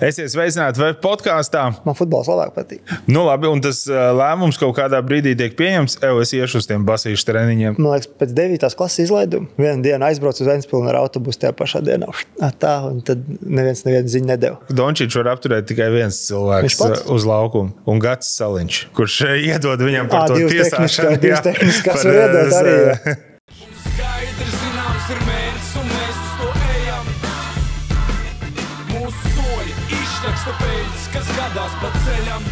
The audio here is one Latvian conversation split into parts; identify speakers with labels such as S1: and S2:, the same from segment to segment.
S1: Esiet sveicināti web podkāstā.
S2: Man futbols labāk patīk.
S1: Nu labi, un tas lēmums kaut kādā brīdī tiek pieņemts. Es iešu uz tiem basīšu treniņiem.
S2: Man liekas, pēc 9. klases izlaiduma vienu dienu aizbraucu uz Ventspili ar autobusu tajā pašā dienā. Tā, un tad neviens ziņu nedeva.
S1: Dončičs var apturēt tikai viens cilvēks uz laukumu. Un Gatis Saliņš, kurš iedod viņam par to tiesāšanu.
S2: Divas tehniskās var iedot arī.
S3: Skaidrs zināms ir mērķis un mēs uz to ejam. Mūsu soļi izšķaksta peļas, kas gadās pa ceļam.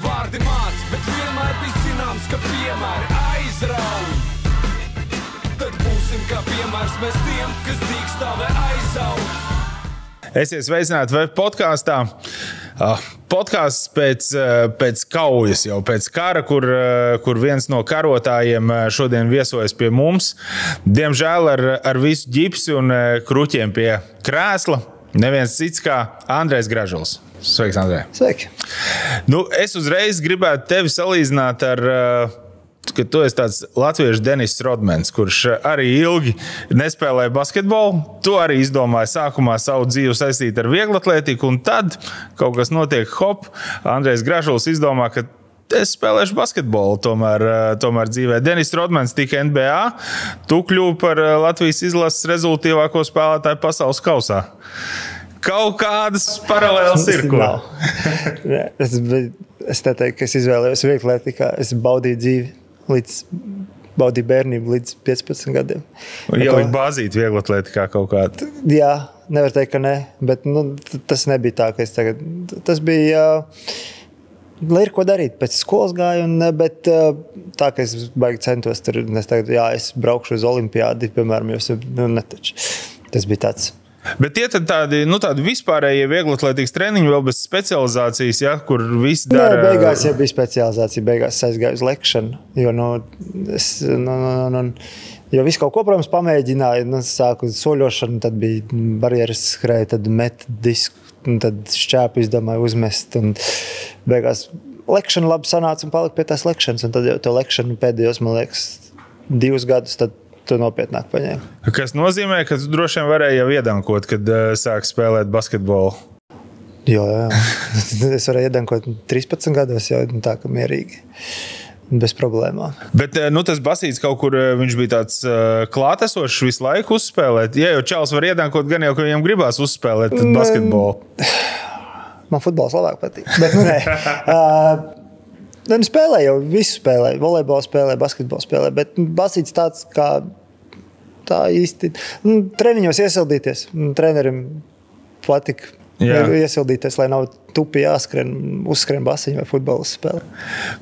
S3: Vārdi māc, bet vienmēr bija zināms, ka piemēri aizrauj. Tad būsim kā piemērs mēs tiem, kas dīkstāvē aizaug.
S1: Esiet sveicināti web podkāstā. Podkāsts pēc kaujas, jau pēc kara, kur viens no karotājiem šodien viesojas pie mums. Diemžēl ar visu ģipsi un kruķiem pie krēsla. Neviens cits kā Andrejs Gražuls. Sveiks, Andrej.
S2: Sveiki.
S1: Es uzreiz gribētu tevi salīdzināt ar... ka tu esi tāds latviešu Denis Rodmans, kurš arī ilgi nespēlēja basketbolu. Tu arī izdomāji sākumā savu dzīvi saistīt ar vieglatlētiku, un tad kaut kas notiek, Andrejs Gražuls izdomā, ka es spēlēšu basketbolu tomēr dzīvē. Denis Rodmans tika NBA, tu kļuvi par Latvijas izlases rezultīvāko spēlētāju pasaules kausā. Kaut kādas paralēlas ir, ko?
S2: Es teiktu, ka es izvēlējos vieglatlētikā, es baudīju dzīvi. Baudīju bērnību līdz 15 gadiem.
S1: Un ielikt bāzīt vieglatlētikā kaut kādu?
S2: Jā, nevar teikt, ka ne, bet tas nebija tā, ka es tagad... Tas bija, lai ir ko darīt, pēc skolas gāju, bet tā, ka es baigi centos tur, es braukšu uz olimpiādi, piemēram, netaču. Tas bija tāds...
S1: Bet tie tad tādi vispārējie vieglatlētikas treniņi vēl bez specializācijas, ja, kur viss dara...
S2: Nē, beigās jau bija specializācija, beigās aizgāju uz lekšanu, jo visu kaut ko, protams, pamēģināju, sāku soļošanu, tad bija barjeras skrēja, tad met disku, tad šķēpu izdomāju uzmest, un beigās lekšana labi sanāca un palika pie tās lekšanas, un tad jau to lekšanu pēdējos, man liekas, 2 gadus, tad tu nopietnāk paņēmi.
S1: Kas nozīmē, ka tu droši vien varēji jau iedankot, kad sāk spēlēt basketbolu?
S2: Jā. Es varēju iedankot 13 gados, jau tā, ka mierīgi. Bez problēmām.
S1: Bet tas basīts kaut kur, viņš bija tāds klātesošs visu laiku uzspēlēt. Ja jau čals var iedankot, gan jau, ka viņam gribās uzspēlēt basketbolu.
S2: Man futbols labāk patīk. Bet nē. Spēlēju jau visu spēlēju. Volejbolu spēlēju, basketbolu spēlēju. Bet basīts tāds, kā tā īsti... Treniņos iesildīties. Trenerim patika iesildīties, lai nav tupi jāskrien, uzskrien basiņu vai futbolas spēlē.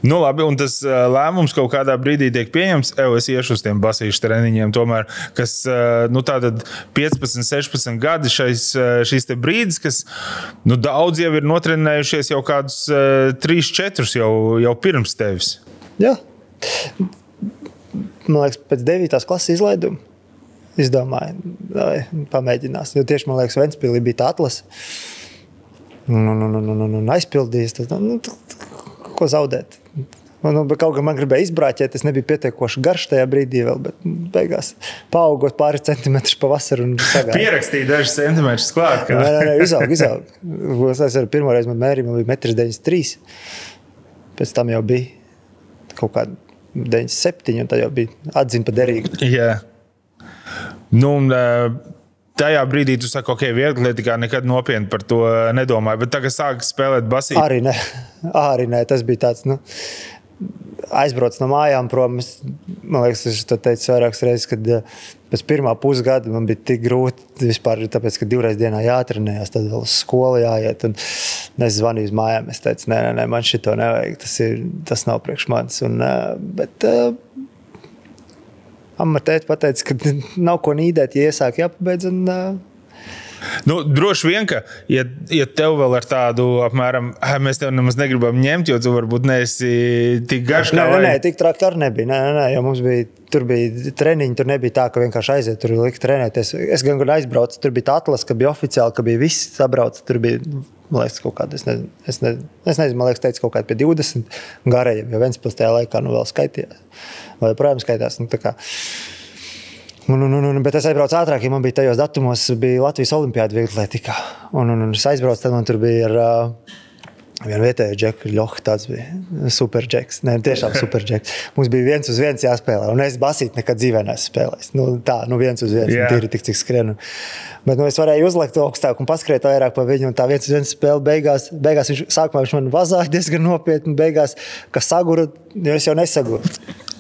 S1: Nu labi, un tas lēmums kaut kādā brīdī tiek pieņemts. Es iešu uz tiem basīšu treniņiem tomēr, kas tātad 15, 16 gadi šīs te brīdis, kas daudz jau ir notrenējušies jau kādus 3-4 jau pirms tevis.
S2: Jā. Man liekas, pēc 9. klases izlaiduma izdomāju, pamēģinās. Jo tieši, man liekas, Ventspilī bija tā atlase. Aizpildījis. Ko zaudēt? Kaut kā man gribēja izbrāķēt, es nebiju pietiekoši garš tajā brīdī vēl, bet beigās paaugot pāris centimetrus pa vasaru un sagāju.
S1: Pierakstīja dažus centimetrus klāt.
S2: Nē, izaug. Es ar pirmo reizi man mērīju, man bija 1,93 m. Pēc tam jau bija kaut kāda 97, un tad jau bija atzina pa derīgu.
S1: Jā. Tajā brīdī tu saki, ok, vieglatlētikā nekad nopietni par to nedomāju, bet tagad sāk spēlēt basīti.
S2: Arī ne, tas bija tāds, aizbrauc no mājām prom. Man liekas, es to teicu vairākas reizes, kad pēc pirmā pusgada man bija tik grūti vispār, tāpēc, ka 2 reizes dienā jātrenējās, tad vēl uz skolu jāiet, un es zvanīju uz mājām, es teicu, nē, man šito nevajag, tas nav priekš manis, bet Amma tēti pateica, ka nav ko nīdēt, ja iesāk jāpabeidz.
S1: Droši vien, ka, ja tev vēl ar tādu apmēram, mēs tev nemaz negribam ņemt, jo tu varbūt neesi tik garš kā vai...
S2: Nē, tik traktori nebija. Nē, jo mums tur bija treniņi, tur nebija tā, ka vienkārši aiziet, tur lika trenēties. Es gan aizbraucu, tur bija tā atlase, ka bija oficiāli, ka bija viss sabrauc, tur bija... Man liekas, kaut kāda, es nezinu, man liekas, teica kaut kāda pie 20 garajiem, jo Ventspils tajā laikā vēl skaitījās. Vai joprojām skaitās. Tā kā Bet es aizbraucu ātrāk, ja man bija tajos datumos, bija Latvijas olimpiāda vieglatlētikā. Un es aizbraucu, tad man tur bija ar vienu vietēju džeku, Ļoha, tāds bija super džeks. Nē, tiešām super džeks. Mums bija 1-1 jāspēlē, un es basīt nekad dzīvē neesmu spēlējis. 1-1, tīri tik cik skrienu. Bet es varēju uzlikt augstāk un paskriet vairāk pa viņu, un tā 1-1 spēle beigās sākumā viņš man vazāja diezgan nopietni, beigās, ka saguru, jo es jau nesaguru.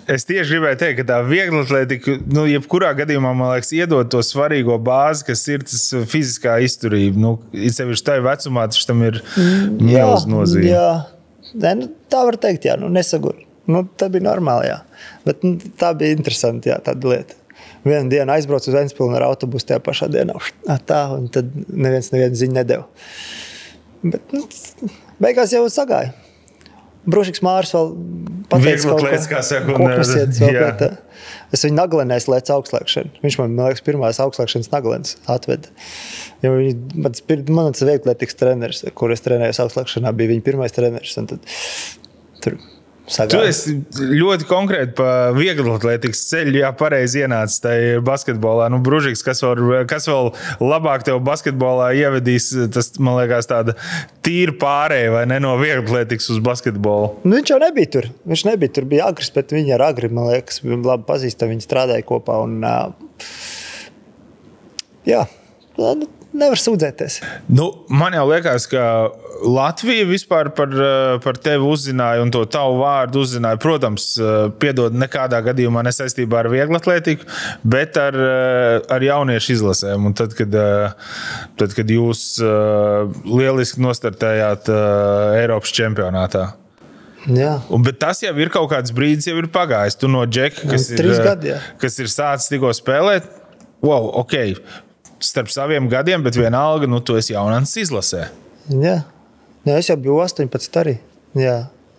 S1: Es tieši gribēju teikt, ka tā vieglatlētika, jebkurā gadījumā, man liekas, iedod to svarīgo bāzi, kas ir tas fiziskā izturība. Sevišķi tajā vecumā, tas tam ir milz nozīme.
S2: Jā. Tā var teikt, nesagur. Tā bija normāli, jā. Bet tā bija interesanti, jā, tāda lieta. Vienu dienu aizbraucu uz Ventspili ar autobusu tajā pašā dienā. Tā, un tad neviens ziņu nedeva. Bet beigās jau sagāja. Brušiks Māris vēl pateica kaut ko koknesietas vēl pēc. Es viņu naglenēs lēc augstslēgšanu. Viņš man liekas, pirmās augstslēgšanas naglenes atveda. Jo mans vieglatlētikas treneris, kur es trenējos augstslēgšanā, bija viņa pirmais treneris. Un tad tur sagāja.
S1: Tu esi ļoti konkrēti pa vieglatlētikas ceļu, pareizi ienācis tajā basketbolā. Bružiks, kas vēl labāk tev basketbolā ievedīs, tas, man liekas, tāda tīra pārēja, vai ne, no vieglatlētikas uz basketbolu?
S2: Viņš jau nebija tur. Viņš nebija tur, bija Agris, bet viņi ar Agri, man liekas, labi pazīstam, viņi strādāja kopā. Un, nevar sūdzēties.
S1: Man jau liekas, ka Latvija vispār par tevi uzzināja un to tavu vārdu uzzināja. Protams, piedod nekādā gadījumā nesaistībā ar vieglatlētiku, bet ar jauniešu izlasēm. Un tad, kad jūs lieliski nostartējāt Eiropas čempionātā.
S2: Jā.
S1: Bet tas jau ir kaut kāds brīdis, jau ir pagājis. Tu no džeka, kas ir sācis tikko spēlēt, wow, ok, starp saviem gadiem, bet vienalga, tu esi jaunants izlasē.
S2: Jā. Es jau biju 18 arī. Jā.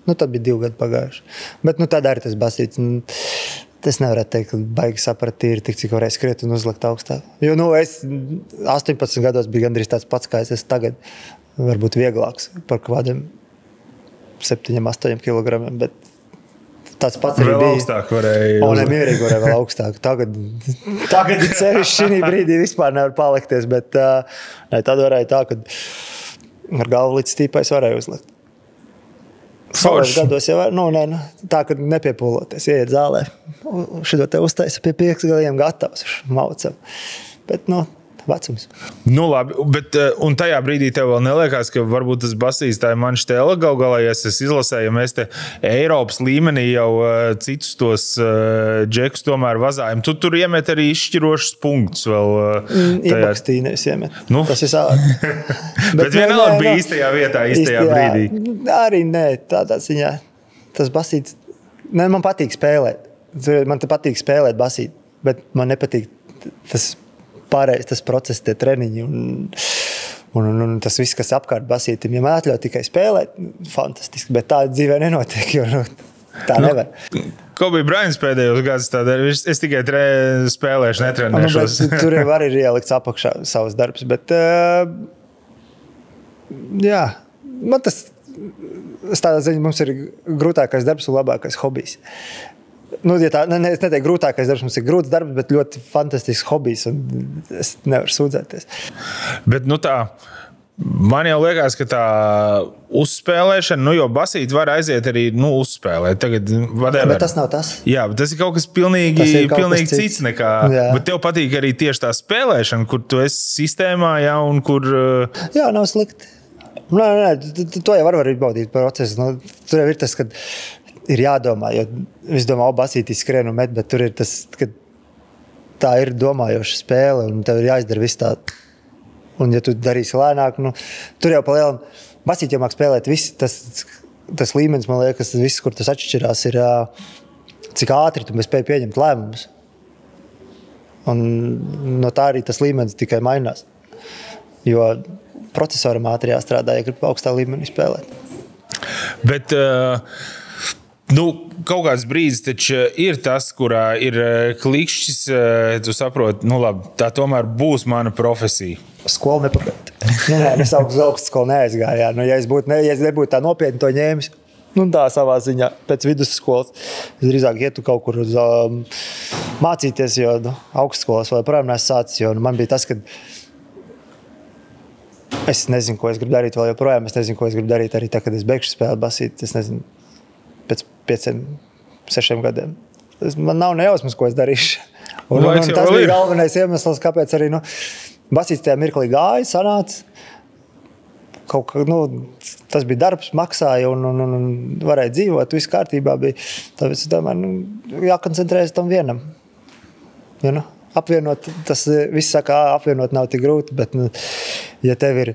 S2: Tad bija 2 gadi pagājuši. Bet tad arī tas basīts. Es nevarētu teikt, ka baigi sapratīri tik, cik varēja skriet un uzlikt augstāk. Jo es 18 gados biju gandrīz tāds pats, kā es esmu tagad. Varbūt vieglāks par kādiem 7-8 kilogramiem, bet tāds pats arī
S1: vēl
S2: bija.
S1: Augstāk varēja.
S2: Un mierīgi varēja vēl augstāk. Tagad ir sevišķi šī brīdī vispār nevar palikties, bet tad varēja tā, ka ar galvu līdz stīpais varēja uzlikt. Savos gados jau tā, ka nepiepūloties, ieiet zālē. Šito te uztaisa pie 5 galiem gatavs, maucam. Bet, vecums.
S1: Labi, bet un tajā brīdī tev vēl neliekās, ka varbūt tas basīs tā ir man štēla gal galā, ja es izlasēju, ja mēs te Eiropas līmenī jau citus tos džekus tomēr vazājam. Tu tur iemet arī izšķirošus punktus vēl.
S2: Iepakstīnēs iemet. Tas ir sādi.
S1: bet vienalga bija īstajā vietā, īstajā brīdī.
S2: Arī tādā ziņā. Tas basīts, man patīk spēlēt. Man te patīk spēlēt basīt, bet man nepatīk tas pārējais tas process, tie treniņi un tas viss, kas apkārt basītim. Ja man atļauj tikai spēlēt, fantastiski, bet tā dzīvē nenotiek, jo tā nevar.
S1: Kobe Bryants pēdējos gadus tādā, es tikai spēlēšu, netrenēšos.
S2: Tur jau arī ir ielikts apakšā savus darbus, bet jā, man tas tādā ziņā mums ir grūtākais darbs un labākais hobijs. Ja tā, es neteiktu grūtākais darbs, mums ir grūts darbs, bet ļoti fantastisks hobijs, un es nevaru sūdzēties.
S1: Bet tā, man jau liekas, ka tā uzspēlēšana, jo basīt var aiziet arī uzspēlēt. Tagad,
S2: bet tas nav tas.
S1: Jā, bet tas ir kaut kas pilnīgi cits nekā. Jā. Bet tev patīk arī tieši tā spēlēšana, kur tu esi sistēmā, jā, un kur...
S2: Jā, nav slikti. To jau var izbaudīt procesu. Tur jau ir tas, kad ir jādomā, jo es domāju, basītī skrien un met, bet tur ir tas, ka tā ir domājoša spēle un tev ir jāizdara viss tā. Un ja tu darīsi lēnāk, tur jau pa lielam basīt jau māk spēlēt viss, tas līmenis, man liekas, tas viss, kur tas atšķirās, ir cik ātri tu spēj pieņemt lēmumus. Un no tā arī tas līmenis tikai mainās. Jo procesoram ātri jāstrādā, ja grib augstā līmenī spēlēt.
S1: Bet... kaut kāds brīdis taču ir tas, kurā ir klikšķis, tu saproti, labi, tā tomēr būs mana profesija.
S2: Skolu nepagaid. Es augstu skolu neaizgāju. Ja es nebūtu tā nopietni to ņēmis, Tā savā ziņā pēc vidusskolas. Es drīzāk ietu kaut kur uz mācīties, jo augstskolas vēl projām neesmu sācis, jo man bija tas, ka es nezinu, ko es gribu darīt vēl joprojām. Es nezinu, ko es gribu darīt arī tā, kad es beigšu spēlēt basīt. Es nezinu, pēc 5-6 gadiem. Man nav nejausmas, ko es darīšu. Un tas bija galvenais iemesls, kāpēc arī basīts tajā mirklī gāja, sanāca. Tas bija darbs, maksāja un varēja dzīvot, viss kārtībā bija. Tāpēc es domāju, jākoncentrējas tam vienam. Apvienot, tas viss saka, apvienot nav tik grūti, bet ja tev ir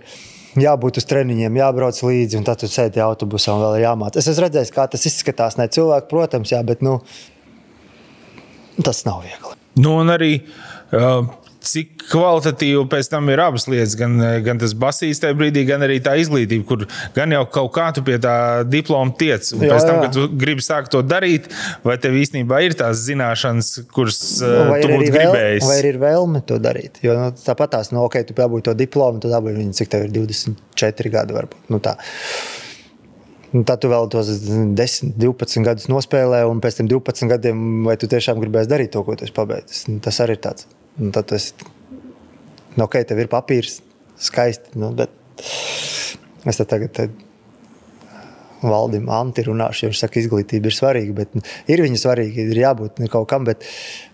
S2: jābūt uz treniņiem, jābrauc līdzi un tad tu sēdi autobusā un vēl ir jāmāc. Es esmu redzējis, kā tas izskatās. Ne cilvēku, protams, jā, bet tas nav viegli.
S1: Un arī cik kvalitatīvi pēc tam ir abas lietas, gan tas basīs tajā brīdī, gan arī tā izglītība, kur gan jau kaut kā tu pie tā diploma tiec. Un pēc tam, kad tu gribi sākt to darīt, vai tev īstenībā ir tās zināšanas, kuras tu būtu gribējis?
S2: Vai ir vēlme to darīt? Jo tāpat tās, ok, tu dabūji to diplomu, tu dabūji viņu, cik tev ir 24 gadi varbūt. Tā. Tad tu vēl tos 10, 12 gadus nospēlē, un pēc tam 12 gadiem, vai tu tiešām gribēsi darīt to, ko tu esi pabeidzis. Tas arī ir tāds. Un tad tu esi, ok, tev ir papīrs, skaisti, bet es tagad Valdim Anti runāšu, jo viņš saka, izglītība ir svarīga, bet ir viņa svarīga, ir jābūt kaut kam, bet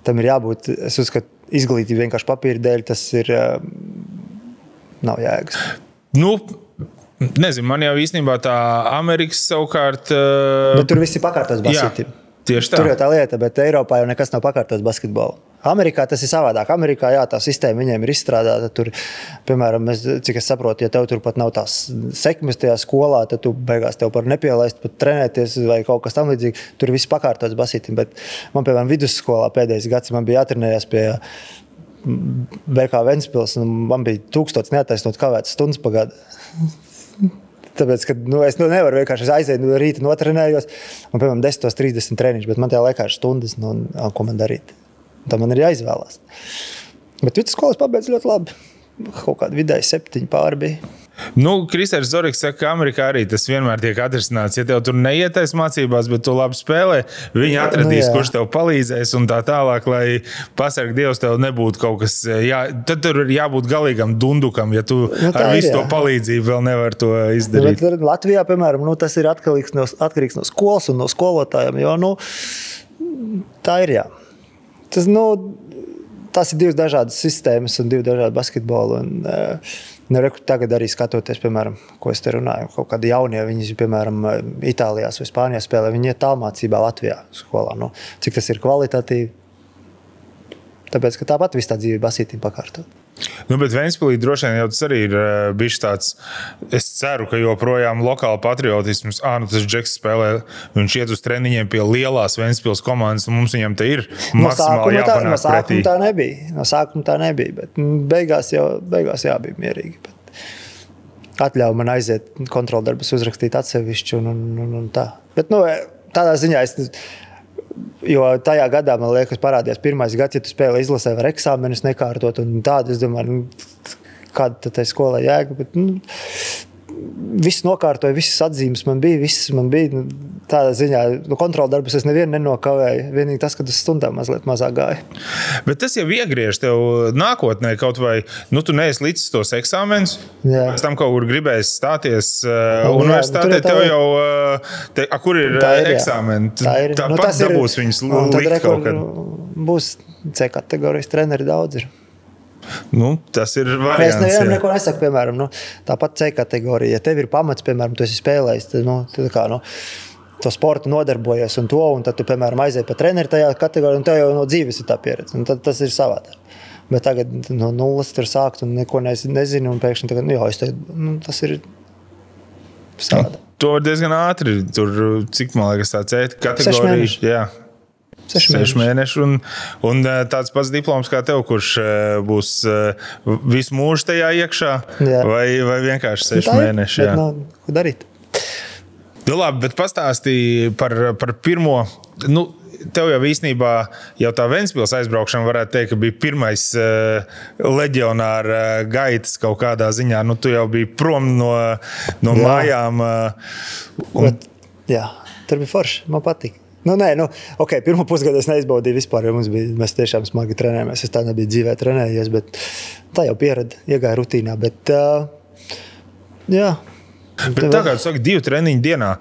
S2: tam ir jābūt, es uzskatu, izglītība vienkārši papīra dēļ, tas ir, nav jēgas.
S1: Nezinu, man jau īstenībā tā Amerikas savukārt...
S2: Bet tur viss ir pakārtos basketim.
S1: Tieši tā.
S2: Tur jau tā lieta, bet Eiropā jau nekas nav pakārtos basketbolu. Amerikā tas ir savādāk. Amerikā, jā, tā sistēma viņiem ir izstrādāta. Tur, piemēram, cik es saprotu, ja tev tur pat nav tās sekmes tajā skolā, tad tu beigās tev par nepielaist, pat trenēties vai kaut kas tam līdzīgi. Tur viss pakārtos basketim, bet man, piemēram, vidusskolā pēdējais gads man bija jātrenējās pie BK Ventspils, un man bija 1000 neattaisnot kavētas stundas pa gadu. Tāpēc, ka es nevaru vienkārši aiziet rīta notrenējos, un, piemēram, 10:30 treniņš, bet man tajā laikā ir stundas, ko man darīt. Tā man ir jāizvēlās. Bet vidusskolas pabeidz ļoti labi. Kaut kādi vidēji 7 pāri bija.
S1: Kristers Zoriks saka, ka Amerikā arī tas vienmēr tiek atrisināts. Ja tev tur neietais mācībās, bet tu labi spēlē, viņi atradīs, kurš tev palīdzēs un tā tālāk, lai pasarg Dievs tev nebūtu kaut kas. Tad tur ir jābūt galīgam dundukam, ja tu ar visu to palīdzību vēl nevar to izdarīt.
S2: Bet Latvijā, piemēram, tas ir atkarīgs no skolas un no skolotājiem, jo tā ir, jā. Tas ir 2 dažādas sistēmas un 2 dažādi basketboli. Tagad arī skatoties, piemēram, ko es te runāju, kaut kādi jaunie, viņi, piemēram, Itālijās vai Spānijā spēlē, viņi ir tālmācībā Latvijā skolā. Cik tas ir kvalitatīvi? Tāpēc, ka tāpat viss tā dzīve basītīm pakārtot.
S1: Bet Ventspilī droši vien jau tas arī ir bijis tāds, es ceru, ka joprojām lokāla patriotisms, tas Džeks spēlē, viņš iet uz treniņiem pie lielās Ventspils komandas, un mums viņam te ir maksimāli jāpanāk pretī.
S2: No sākuma tā nebija, bet beigās jābija mierīgi. Atļauj man aiziet kontroldarbus uzrakstīt atsevišķi un tā. Bet tādā ziņā jo tajā gadā, man liekas, parādījās pirmais gads, ja tu spēlē izlasē var eksāmenus nekārtot un tādu, es domāju, kāda tad tai skolā jēga, bet viss nokārtoja, visas atzīmes man bija tādā ziņā, kontroldarbus es nevienu nenokavēju, vienīgi tas, kad uz stundām mazliet mazāk gāja.
S1: Bet tas jau iegriež tev nākotnē kaut vai, tu neesi līdz tos eksāmenus, pēc tam kaut kur gribēsi stāties universitātē, tev jau, kur ir eksāmeni? Tāpat dabūs viņus likt kaut kad.
S2: Būs C kategorijas treneri daudz ir.
S1: Tas ir variants.
S2: Es nevienam neko nesaku, piemēram, tāpat C kategorija. Ja tev ir pamats, piemēram, tu esi spēlējis, to sportu nodarbojies un tad tu, piemēram, aiziet pa treneri tajā kategorijā un tev jau no dzīves ir tā pieredze. Un tad tas ir savādāk. Bet tagad no nulles tur sākt un neko nezinu un pēkšņi tagad, tas ir savādāk.
S1: To var diezgan ātri. Tur, cik, man liekas, tā C kategorija.
S2: 6 mēneši.
S1: 6 mēneši un tāds pats diploms kā tev, kurš būs visu mūžu tajā iekšā, vai vienkārši 6 mēneši.
S2: Jā. Ko darīt?
S1: Labi, bet pastāstīji par pirmo, tev jau īstenībā jau tā Ventspils aizbraukšana varētu teikt, ka bija pirmais leģionāra gaitas kaut kādā ziņā. Tu jau biji prom no mājām.
S2: Jā, tur bija forši, man patīk. Pirmo pusgadu es neizbaudīju vispār, jo mēs tiešām smagi trenējamies. Es tā nebiju dzīvē trenējies, bet tā jau pierada, iegāja rutīnā. Bet, jā.
S1: Bet tā kā tu saki, 2 treniņu dienā,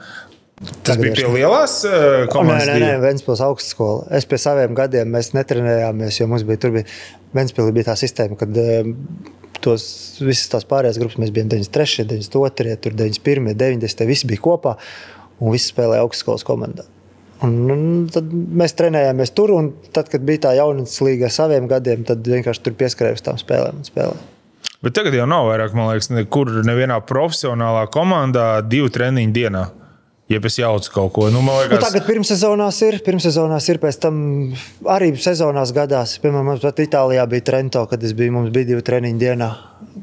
S1: tas bija pie lielās komandas?
S2: Nē, Ventspils augstskola. Es pie saviem gadiem mēs netrenējāmies, jo mums bija, Ventspilī bija tā sistēma, kad visas tās pārējās grupas mēs bijām 93, 92, tur 91, 90, visi bija kopā un visi spēlēja augstskolas komandā. Un tad mēs trenējāmies tur, un tad, kad bija tā jaunatnes līga saviem gadiem, tad vienkārši tur pieskarēju uz tām spēlēm un spēlēju.
S1: Bet tagad jau nav vairāk, man liekas, nevienā profesionālā komandā 2 treniņu dienā. Ja es jaucu kaut ko. Man liekas...
S2: Tagad pirmsezonās ir, pēc tam arī sezonās gadās. Piemēram, mums pat Itālijā bija Trento, kad mums bija 2 treniņu dienā.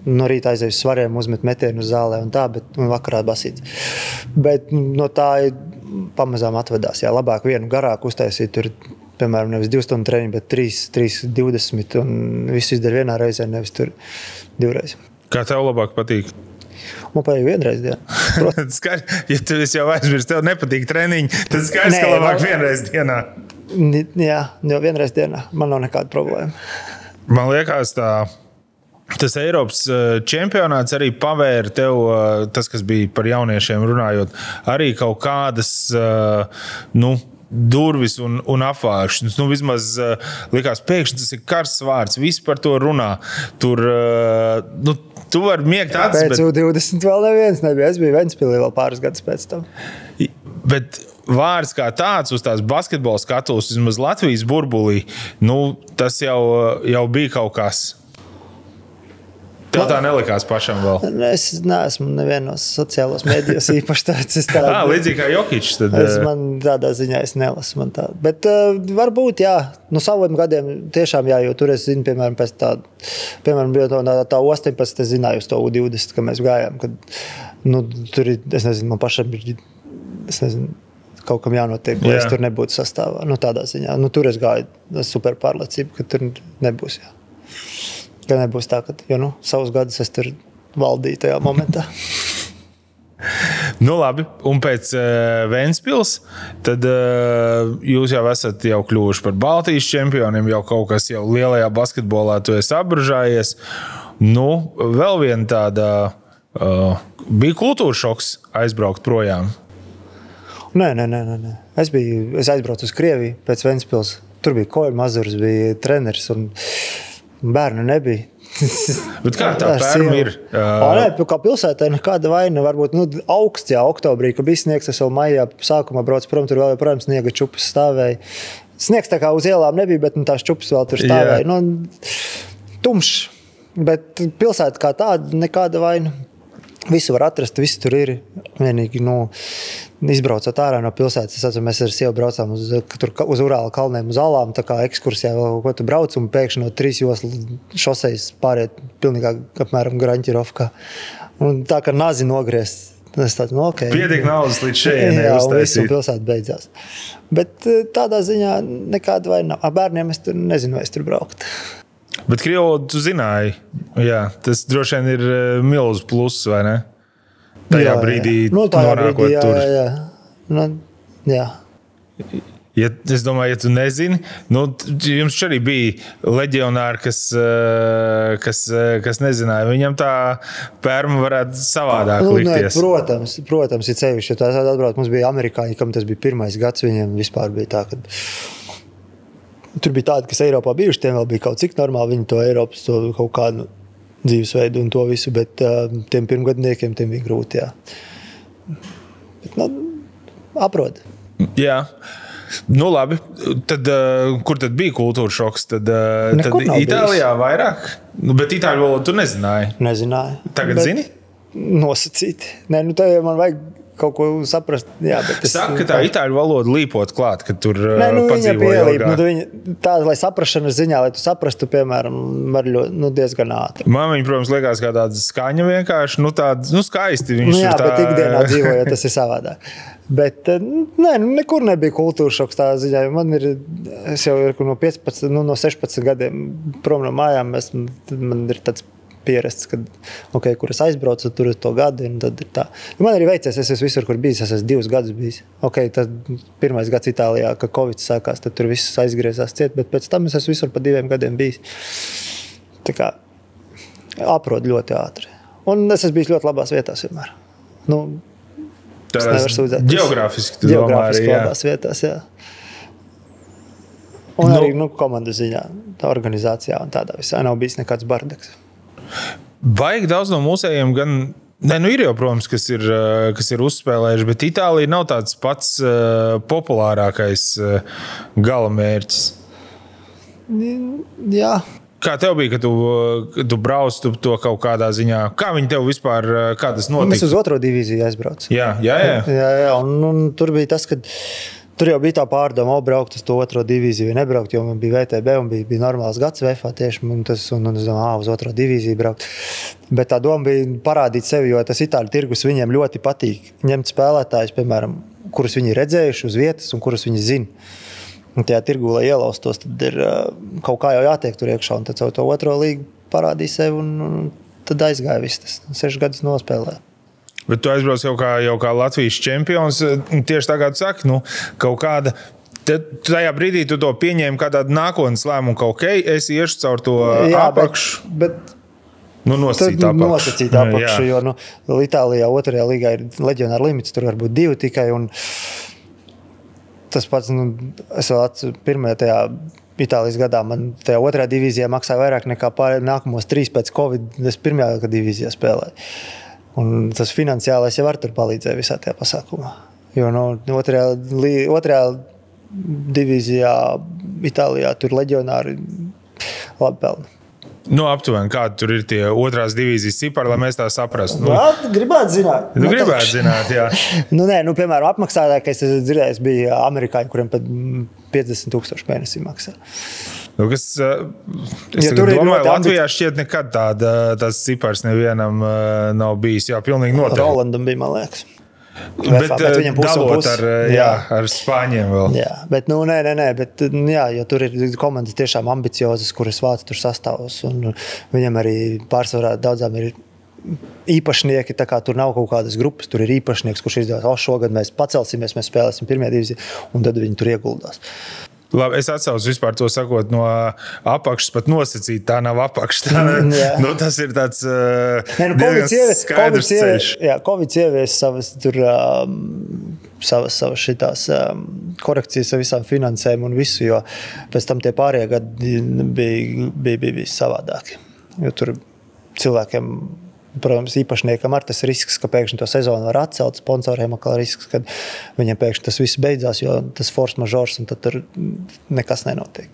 S2: No rīta aizēju svariem, uzmet metienu uz zālē un tā, bet vakarā basīts. Bet no tā pamazām atvedās. Jā, labāk vienu garāku uztaisīt tur, piemēram, nevis 2 stundu treniņu, bet 3:20 un visu izdara vienā reizē, nevis tur 2 reizes.
S1: Kā tev labāk patīk?
S2: Man patīk vienreiz dienā.
S1: Ja tu jau aizmirsti, tev nepatīk treniņi, tad skaidrs, ka labāk vienreiz dienā.
S2: Jā, jau vienreiz dienā. Man nav nekāda problēma.
S1: Man liekas tas Eiropas čempionāts arī pavēra tev, tas, kas bija par jauniešiem runājot, arī kaut kādas, durvis un apvāršanas. Vismaz likās, pēkšņi tas ir karsts vārds, visi par to runā. Tur, tu vari miegt acis,
S2: bet... Pēc U20 vēl neviens nebija. Es biju Ventspilī vēl pāris gadus pēc tam.
S1: Bet vārds kā tāds uz tās basketbola skatuves, vismaz Latvijas burbulī, tas jau bija kaut kas. Tev tā nelikās pašam vēl?
S2: Es neesmu nevienos sociālos mēdījos īpaši tāds.
S1: Līdzīgi kā Jokičs.
S2: Man tādā ziņā es nelasu. Bet varbūt, jā, saviem gadiem tiešām jā, jo tur es zinu, piemēram, pēc piemēram, tā 18, es zināju uz to U20, ka mēs gājām, kad, tur ir, es nezinu, man pašam ir, kaut kam jānotiek, lai es tur nebūtu sastāvā. Tādā ziņā. Tur es gāju super pārliecību, ka tur nebūs, jā. Ka nebūs tā, jo savus gadus es tur valdīju tajā momentā.
S1: Labi, un pēc Ventspils, tad jūs jau esat kļuvuši par Baltijas čempioniem, jau kaut kas jau lielajā basketbolā tu esi apbražājies. Vēl viena tāda, bija kultūra šoks aizbraukt projām?
S2: Nē. Es aizbraucu uz Krieviju pēc Ventspils. Tur bija Koļa Mazurs, bija treneris un bērnu nebija.
S1: Bet kā tā pērma ir?
S2: Kā pilsētā nekāda vaina. Varbūt augsts, oktobrī, kad bija sniegs, es vēl maijā sākumā braucu prom, tur vēl joprojām sniega čupas stāvēja. Sniegs tā kā uz ielām nebija, bet tās čupas vēl tur stāvēja. Tumšs, bet pilsēta kā tāda nekāda vaina. Visu var atrast, visu tur ir. Vienīgi, izbraucot ārā no pilsētas, mēs ar sievu braucām uz Urāla kalniem, uz alām, tā kā ekskursijā vēl ko tu brauc, un pēkšņi no 3 joslu šosejas pāriet pilnīgā apmēram Graņķirovkā. Un tā kā nazi nogriezt. Es tāds, ok.
S1: Pietiek naudas līdz šeit
S2: jā, un visu pilsētu beidzās. Bet tādā ziņā nekāda vaina. Ar bērniem es tur nezinu, vai es tur braukt.
S1: Bet Krievu tu zināji, tas droši vien ir milz pluss, vai ne? Tajā brīdī norākot tur.
S2: Jā.
S1: Es domāju, ja tu nezini, jums arī bija leģionāri, kas nezināja. Viņam tā pērma varētu savādāk likties.
S2: Protams, ir cevišķi. Ja tā atbrauc, mums bija amerikāņi, kam tas bija 1. gads, viņiem vispār bija tā, kad tur bija tādi, kas Eiropā bijuši, tiem vēl bija kaut cik normāli, viņi to Eiropas, to kaut kādu dzīvesveidu un to visu, bet tiem pirmgadniekiem tiem bija grūti, jā. Bet, aprod.
S1: Jā. Labi. Tad, kur tad bija kultūra šoks? Tad Itālijā vairāk? Bet itāļu valodu tu nezināji?
S2: Nezināju.
S1: Tagad zini?
S2: Nosacīti. Nē, tā jau man vajag kaut ko saprast. Jā, bet
S1: saka, ka tā itāļu valoda līpot klāt, ka tur
S2: padzīvo ilgāk. Tāda, lai saprašanas ziņā, lai tu saprastu, piemēram, var diezgan ātri.
S1: Man viņa, protams, liekas kā tāda skaņa vienkārši, tāda, skaisti.
S2: Jā, bet ikdienā dzīvojot, tas ir savādāk. Bet, nekur nebija kultūra šoks tā ziņā. Es jau no 16 gadiem prom no mājām, man ir tāds pierasts, kad, kur es aizbraucu, tur to gadu, un tad ir tā. Man arī veicies, es esmu visur, kur bijis, es esmu 2 gadus bijis. Tad pirmais gads Itālijā, kad Covid sākās, tad tur viss aizgriezās ciet, bet pēc tam es esmu visur pa 2 gadiem bijis. Tā kā aprod ļoti ātri. Un es esmu bijis ļoti labās vietās vienmēr. Es nevaru sūdzēt.
S1: Geogrāfiski, tu domā arī, jā.
S2: Labās vietās, jā. Un arī komandu ziņā, organizācijā un tādā visā nav bijis nekāds bardaks.
S1: Baigi daudz no mūsējiem gan, ir jau, protams, kas ir uzspēlējuši, bet Itālija nav tāds pats populārākais galamērķis.
S2: Jā.
S1: Kā tev bija, ka tu brauc to kaut kādā ziņā? Kā viņi tev vispār, kā tas notika?
S2: Mēs uz 2. divīziju aizbraucu.
S1: Jā.
S2: Un tur bija tas, kad tur jau bija tā pārdoma, braukt uz to 2. divīziju vai nebraukt, jo man bija VTB un bija normāls gads VFA tieši, un es domāju, uz 2. divīziju braukt. Bet tā doma bija parādīt sevi, jo tas itāļu tirgus viņiem ļoti patīk ņemt spēlētājus, piemēram, kurus viņi redzējuši uz vietas un kurus viņi zina. Un tajā tirgu, lai ielaustos, tad ir kaut kā jau jātiek tur iekšā, un tad caur to 2. līgu parādīja sevi, un tad aizgāja viss tas. 6 gadus nospēlēja.
S1: Bet tu aizbrauc jau kā Latvijas čempions, tieši tā kā tu saki, kaut kāda, tajā brīdī tu to pieņēmi kā tādu nākotnes lēmumu, ka es iešu caur to apakšu.
S2: Bet
S1: nosacīt
S2: apakšu, jo Itālijā 2. līgā ir leģionāra limits, tur var būt 2 tikai, un tas pats, es vēl pirmajā tajā Itālijas gadā, man tajā 2. divīzijā maksāja vairāk nekā nākamos 3 pēc Covid, es 1. divīzijā spēlēju. Un tas finansiālais jau var tur palīdzēja visā tajā pasākumā. Jo 2. divīzijā Itālijā tur leģionāri labi pelna.
S1: Aptuveni, kādi tur ir tie 2. divīzijas cipari, lai mēs tā saprastu?
S2: Gribētu zināt.
S1: Gribētu zināt, jā.
S2: Piemēram, apmaksātākais, es dzirdēju, bija amerikāņi, kuriem pat 50,000 mēnesī maksā.
S1: Es domāju, Latvijā šķiet nekad tāds cipars nevienam nav bijis. Jā, pilnīgi noteikti.
S2: Rolandam bija, man liekas.
S1: Bet viņam dalot ar Spāņiem vēl.
S2: Jā, bet bet jo tur ir komandas tiešām ambiciozas, kuras vāc tur sastāvus, un viņam arī pārsvarā daudzām ir īpašnieki, tā kā tur nav kaut kādas grupas, tur ir īpašnieks, kurš izdevās, šogad mēs pacelsimies, mēs spēlēsim 1. divīziju, un tad viņi tur ieguldās.
S1: Labi, es atsaucu vispār to sakot no apakšas, pat nosacīt, tā nav apakša. Tas ir tāds diezgan skaidrs ceļš.
S2: Jā, Covid ievies savas šitās korekcijas ar visām finansēm un visu, jo pēc tam tie pārējie gadi bija savādāki. Jo tur cilvēkiem, protams, īpašniekam ar tas risks, ka pēkšņi to sezonu var atcelt, sponsoriem atkal risks, kad viņiem pēkšņi tas viss beidzās, jo tas force majeures, un tad tur nekas nenotiek.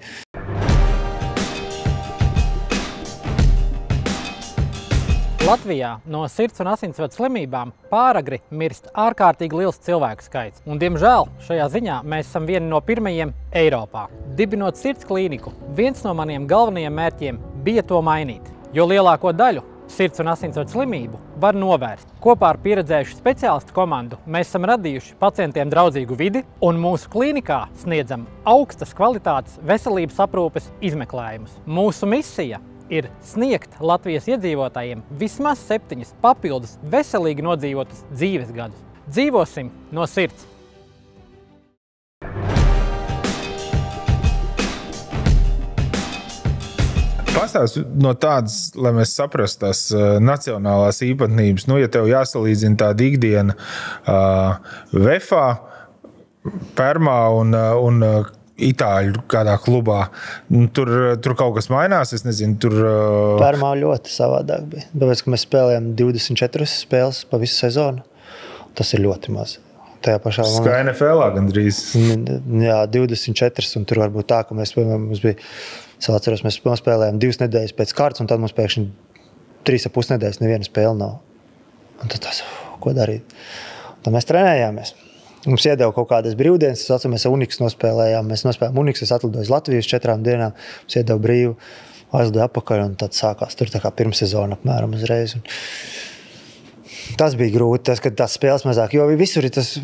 S4: Latvijā no sirds un asinsvadu slimībām pāragri mirst ārkārtīgi liels cilvēku skaits. Un, diemžēl, šajā ziņā mēs esam vieni no pirmajiem Eiropā. Dibinot sirds klīniku, viens no maniem galvenajiem mērķiem bija to mainīt, jo lielāko daļu sirds un asinsvadu slimību var novērst. Kopā ar pieredzējušu speciālistu komandu mēs esam radījuši pacientiem draudzīgu vidi un mūsu klīnikā sniedzam augstas kvalitātes veselības aprūpes izmeklējumus. Mūsu misija ir sniegt Latvijas iedzīvotājiem vismaz 7 papildus veselīgi nodzīvotus dzīves gadus. Dzīvosim no sirds!
S1: Pastāst no tādas, lai mēs saprastu tās nacionālās īpatnības. Ja tev jāsalīdzina tāda ikdiena VFA, Permā un Itāļu kādā klubā, tur kaut kas mainās, es nezinu, tur...
S2: Permā ļoti savādāk bija. Tāpēc, ka mēs spēlējam 24 spēles pa visu sezonu, tas ir ļoti maz. Tajā pašā
S1: kā NFL-ā gandrīz.
S2: Jā, 24, un tur varbūt tā, ka mēs, piemēram, mums bija... Es atceros, mēs nospēlējām 2 nedēļas pēc kārtas, un tad mums pēkšņi 3,5 nedēļas neviena spēle nav. Un tad tas, ko darīt? Tad mēs trenējāmies. Mums iedeva kaut kādas brīvdienas, es atceros, mēs Uniks nospēlējām. Mēs nospēlējām Uniks, es atlidoju uz Latviju 4 dienām, mums iedeva brīvu, aizlidoju apakaļ, un tad sākās tur tā kā pirmsezona apmēram uzreiz. Un tas bija grūti, kad tās spēles mazāk, jo visur ir tas...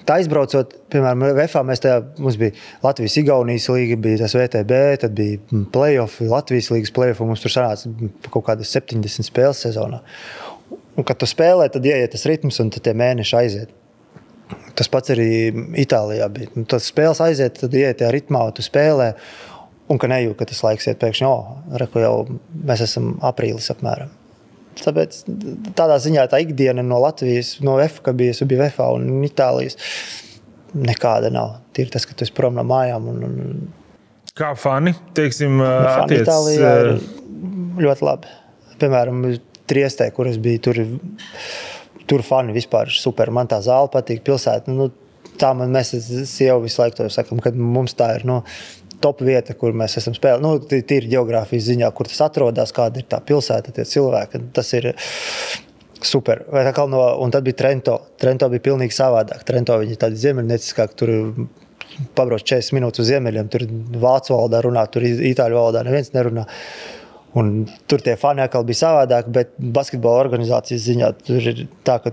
S2: tā izbraucot, piemēram, VFA mums bija Latvijas-Igaunijas līga, bija tas VTB, tad bija play-offi, Latvijas līgas play-offi, mums tur sanāca kaut kādas 70 spēles sezonā. Un, kad tu spēlē, tad ieiet tas ritms un tad tie mēneši aiziet. Tas pats arī Itālijā bija. Tas spēles aiziet, tad ieiet tajā ritmā, tu spēlē, un ka nejūt, ka tas laiks iet pēkšņi, reku jau mēs esam aprīlis apmēram. Tāpēc tādā ziņā tā ikdiena no Latvijas, no VFA, bija VFA un Itālijas, nekāda nav. Tīri tas, ka tu esi prom no mājām.
S1: Kā fani, teiksim,
S2: fani Itālijā ir ļoti labi. Piemēram, Triestē, kur es biju, tur fani vispār super. Man tā zāle patīk, pilsēta. Tā mēs sievu visu laiku to sakam, kad mums tā ir, top vieta, kur mēs esam spēlējuši. Tīri geogrāfijas ziņā, kur tas atrodas, kāda ir tā pilsēta, tie cilvēki. Tas ir super. Un tad bija Trento. Trento bija pilnīgi savādāk. Trento viņi tādi ziemeļnieciskāk, tur pabrauc 40 minūtes uz ziemeļiem, tur vācu valodā runā, tur itāļu valodā neviens nerunā. Un tur tie fani atkal bija savādāk, bet basketbola organizācijas ziņā tur ir tā, ka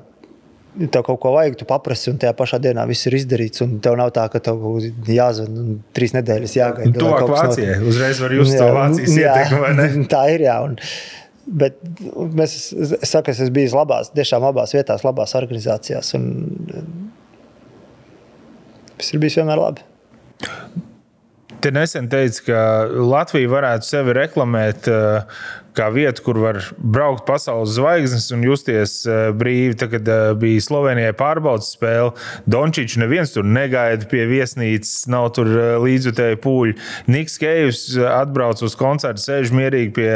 S2: tev kaut ko vajag, tu paprasi, un tajā pašā dienā viss ir izdarīts, un tev nav tā, ka tev jāzvan, un 3 nedēļas jāgaida.
S1: Tuvāk Vācijai, uzreiz var just to Vācijas ietekmi, vai ne?
S2: Tā ir, jā. Bet es saku, es esmu bijis tiešām labās vietās, labās organizācijās, un viss ir bijis vienmēr labi.
S1: Te nesen teica, ka Latvija varētu sevi reklamēt kā vietu, kur var braukt pasaules zvaigznes un justies brīvi. Tā, kad bija Slovenijai pārbaudas spēle, Dončiču neviens tur negaida pie viesnīcas, nav tur līdzjutēji pūļi. Niks Kejus atbrauc uz koncertu, sēž mierīgi pie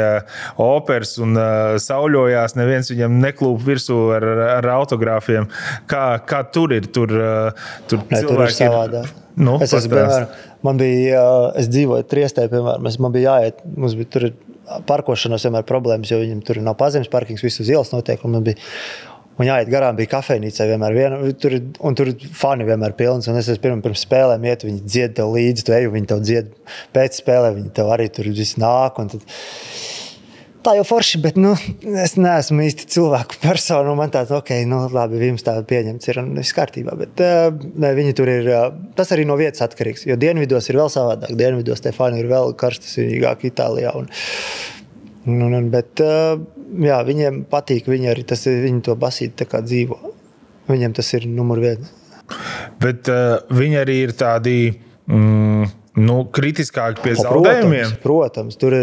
S1: operas un sauļojās, neviens viņam neklūp virsū ar autogrāfiem. Kā tur ir? Tur
S2: cilvēki ir savādāk. Es dzīvoju Triestē, piemēram, man bija jāiet, mums bija tur parkošanās vienmēr problēmas, jo viņam tur nav pazemes parkings, viss uz ielas notiek, un man jāiet garām, bija kafejnīcā vienmēr viena, un tur fani vienmēr pilns, un es pirms spēlēm iet, viņi dzied tev līdzi, tu eju, viņi tev dzied pēc spēlē, viņi tev arī tur viss nāk, un tad tā jau forši, bet es neesmu īsti cilvēku personu, un man tāds, labi, jums tā pieņemts ir un viss kārtībā, bet viņi tur ir, tas arī no vietas atkarīgs, jo dienvidos ir vēl savādāk, dienvidos tie fani ir vēl karstasīgāk Itālijā, bet jā, viņiem patīk, viņi to basīt tā kā dzīvo, viņiem tas ir numur 1.
S1: Bet viņi arī ir tādi, kritiskāki pie zaudējumiem?
S2: Protams, tur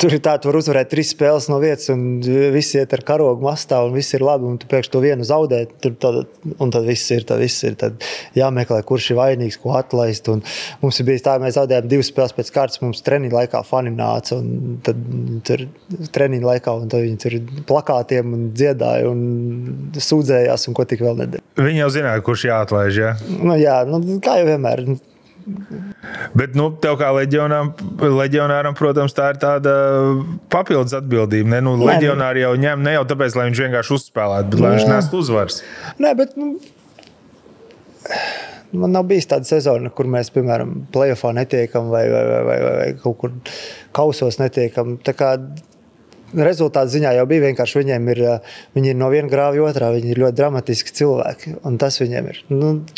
S2: ir tā, tu var uzvarēt 3 spēles no vietas, un viss iet ar karogu mastā, un viss ir labi, un tu pēkšņi to vienu zaudē, un tad viss ir, tad jāmeklē, kurš ir vainīgs, ko atlaist, un mums ir bijis tā, mēs zaudējām 2 spēles pēc kārtas, mums treniņa laikā fani nāca, un tad tur treniņa laikā, un tad viņi tur plakātiem un dziedāja, un sūdzējās, un ko tik vēl nedara.
S1: Viņi jau zināja, kurš jāatlaiž, jā?
S2: Jā, kā jau vienmēr.
S1: Bet tev kā leģionāram, protams, tā ir tāda papildus atbildība. Ne? Leģionāri jau ņem ne jau tāpēc, lai viņš vienkārši uzspēlētu, bet lai viņš nest uzvaras.
S2: Nē, bet man nav bijis tāda sezona, kur mēs, piemēram, play-offā netiekam vai kaut kur kausos netiekam. Tā kā rezultātu ziņā jau bija vienkārši, viņi ir no viena grāva otrā, viņi ir ļoti dramatiski cilvēki, un tas viņiem ir.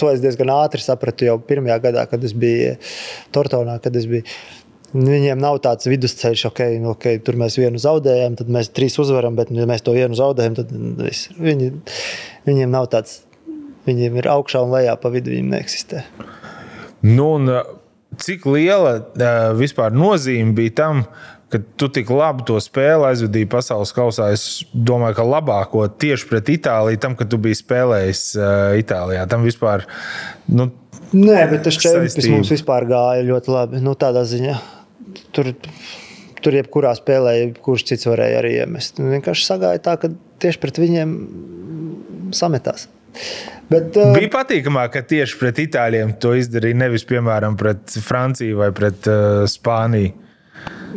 S2: To es diezgan ātri sapratu jau pirmajā gadā, kad es biju Tortonā, viņiem nav tāds vidusceļš, tur mēs vienu zaudējam, tad mēs 3 uzvaram, bet ja mēs to vienu zaudējam, tad viss. Viņiem nav tāds, viņiem ir augšā un lejā pa vidu, viņi neeksistē.
S1: Cik liela vispār nozīme bija tam, ka tu tik labi to spēli aizvedīji pasaules kausā, es domāju, ka labāko tieši pret Itāliju, tam, ka tu biji spēlējis Itālijā. Tam vispār,
S2: Nē, bet tas čempis mums vispār gāja ļoti labi. Tādā ziņā. Tur jebkurā spēlē, kurš cits varēja arī iemest. Vienkārši sagāja tā, ka tieši pret viņiem sametās. Bet,
S1: bija patīkamāk, ka tieši pret Itāļiem to izdarīja, nevis, piemēram, pret Franciju vai pret Spāniju.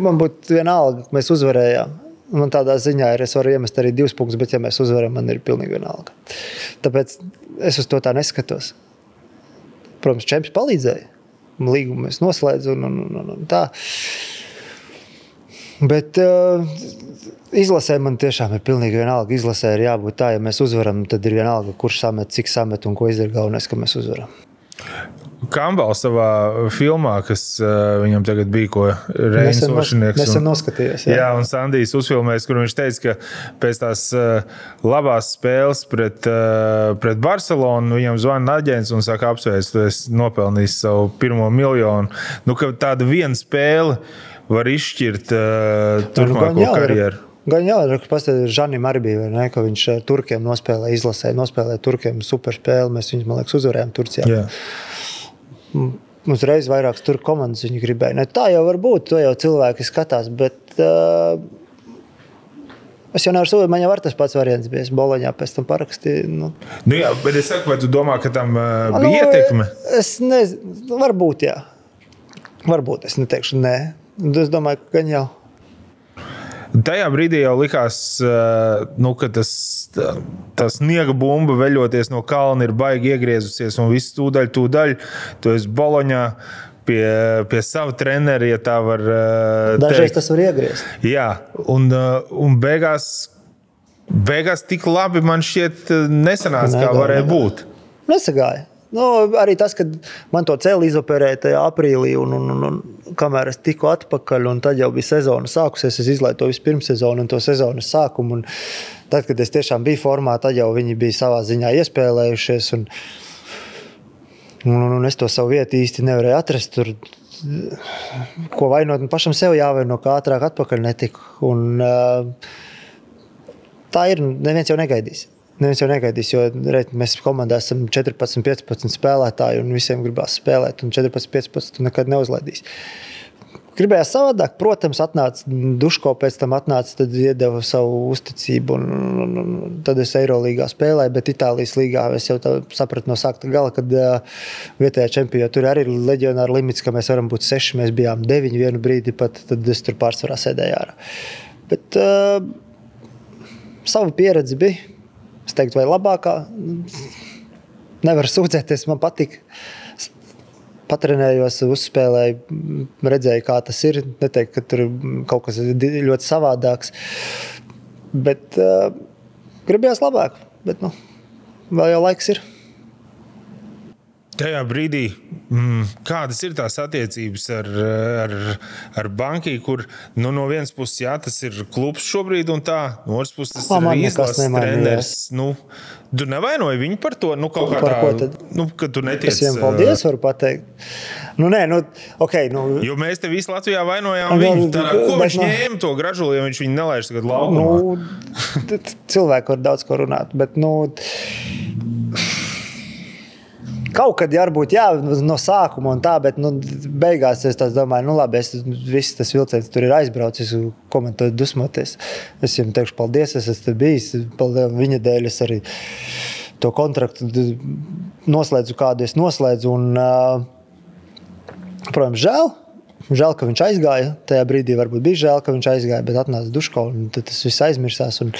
S2: Man būtu vienalga, ka mēs uzvarējām. Man tādā ziņā es varu iemest arī 2 punktus, bet ja mēs uzvaram, man ir pilnīgi vienalga. Tāpēc es uz to tā neskatos. Protams, čempis palīdzēja. Līgumu es noslēdzu un tā. Bet izlasē man tiešām ir pilnīgi vienalga. Izlasē ir jābūt tā, ja mēs uzvaram, tad ir vienalga, kurš samet, cik samet un ko izdara galvenais, ka mēs uzvaram.
S1: Kambals savā filmā, kas viņam tagad bija, ko Reinis Ošinieks.
S2: Nesen noskatījos.
S1: Jā, un Sandijs uzfilmējis, kur viņš teica, ka pēc tās labās spēles pret Barcelonu viņam zvana aģents un saka apsveic, tu esi nopelnījis savu pirmo miljonu. Nu, ka tāda viena spēle var izšķirt turpmāko karjeru.
S2: Gan jā, pastāv, Žanim arī bija, vai ne, ka viņš Turkiem nospēlē Turkiem superspēli, mēs viņus, man liekas, uzvarējām Turcijā.
S1: Jā.
S2: Uzreiz vairākas Turku komandas viņi gribēja. Ne, tā jau var būt, to jau cilvēki skatās, bet es jau nevaru sūdīt, man jau var tas pats variants bija. Es Boloņā pēc tam parakstīju.
S1: Nu jā, bet es saku, vai tu domā, ka tam bija ietekme?
S2: Es nezinu, varbūt jā. Varbūt, es neteikšu nē. Es domāju, ka gan jau.
S1: Tajā brīdī jau likās, ka tā sniega bumba veļoties no kalna ir baigi iegriezusies un viss tūdaļ. Tu esi Boloņā pie sava treneri, ja tā var
S2: Dažreiz tas var iegriezt.
S1: Jā, un beigās tik labi man šķiet nesanāca, kā varēja būt.
S2: Nesagāja. Arī tas, kad man to celi izoperēja tajā aprīlī un kamēr es tiku atpakaļ un tad jau bija sezona sākusies, es izlaidu to visu pirmsezonu un to sezonas sākumu un tad, kad es tiešām biju formā, tad jau viņi bija savā ziņā iespēlējušies un es to savu vietu īsti nevarēju atrast tur, ko vainot, un pašam sev jāvaino, kā ātrāk atpakaļ netiku un tā ir, neviens jau negaidīs. Jo mēs komandā esam 14-15 spēlētāji un visiem gribās spēlēt, un 14-15 tu nekad neuzlaidīs. Gribējās savādāk, protams, atnāca Duško, pēc tam atnāca, tad iedeva savu uzticību, un tad es Eirolīgā spēlēju, bet Itālijas līgā es jau sapratu no sākta gala, kad vietējā čempionā tur arī ir leģionāra limits, ka mēs varam būt 6, mēs bijām 9 vienu brīdi pat, tad es tur pārsvarā sēdēju ārā. Bet savu pieredzi bija. Es teiktu, vai labākā, nevar sūdzēties, man patīk. Patrenējos, uzspēlēju, redzēju, kā tas ir. Neteiktu, ka tur kaut kas ļoti savādāks. Bet gribējās labāk, bet vēl jau laiks ir.
S1: Tajā brīdī, kādas ir tās attiecības ar Banki, kur no vienas puses, jā, tas ir klubs šobrīd un tā, no otras puses tas ir izlases treneris. Tu nevainoji viņu par to? Kaut kā tā, ka tu netiec...
S2: Es viņam paldies varu pateikt.
S1: Jo mēs te visi Latvijā vainojām viņu. Ko viņš ņēma to gražuli, ja viņš viņu nelaiž tagad laukumā?
S2: Cilvēki var daudz ko runāt, bet kaut kad varbūt no sākuma un tā, bet beigās es tās domāju, labi, viss tas vilciens tur ir aizbraucis, komentēt dusmoties. Es viņam teikšu paldies, es esmu bijis, paldies viņa dēļ, es arī to kontraktu noslēdzu, kādu es noslēdzu, un, protams, žēl, ka viņš aizgāja, tajā brīdī varbūt bija žēl, ka viņš aizgāja, bet atnāca Duško, un tad tas viss aizmirsās, un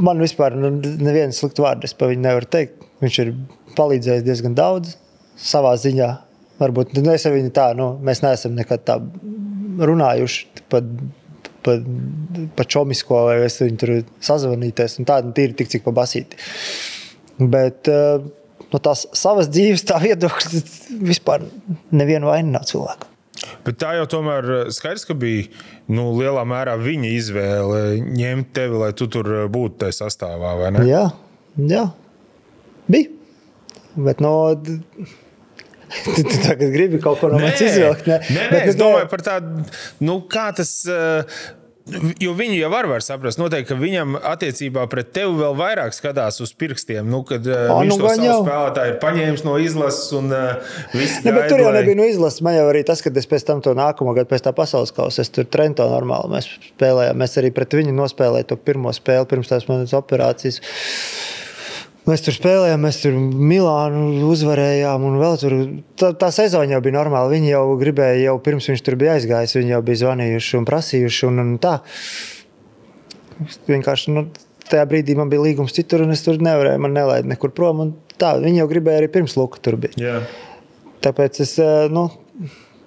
S2: man vispār nevienu sliktu vārdu es pa viņu nevaru teikt. Viņš ir palīdzējis diezgan daudz savā ziņā. Varbūt es ar viņu tā, mēs neesam nekad tā runājuši pa čomisko, vai es viņu tur sazvanīties, un tā tīri tik cik pa basīti. Bet no tās savas dzīves tā viedokļa vispār nevienu vainu nav cilvēku.
S1: Bet tā jau tomēr skaidrs, ka bija lielā mērā viņa izvēle ņemt tevi, lai tu tur būtu tajā sastāvā, vai ne?
S2: Jā. Bija. Bet tu tagad gribi kaut ko no manis izvilkt.
S1: Nē, es domāju par tādu, kā tas... Jo viņi jau var saprast, noteikti, ka viņam attiecībā pret tevi vēl vairāk skatās uz pirkstiem, kad viņš to savu spēlētāju ir paņēmis no izlases un viss gaida.
S2: Bet tur jau nebija no izlases. Man jau arī tas, kad es pēc tam to nākamo gadu pēc tā pasaules kausa, es tur Trento normāli mēs spēlējām. Mēs arī pret viņu nospēlēju to pirmo spēli pirms tās manas operācijas. Mēs tur spēlējām, mēs tur Milānu uzvarējām un vēl tur. Tā sezona jau bija normāla. Viņi jau gribēja, jau pirms viņš tur bija aizgājis, viņi jau bija zvanījuši un prasījuši un tā. Vienkārši, tajā brīdī man bija līgums citur un es tur nevarēju, man nelaid nekur prom un tā. Viņi jau gribēja arī pirms Luka tur bija.
S1: Yeah.
S2: Tāpēc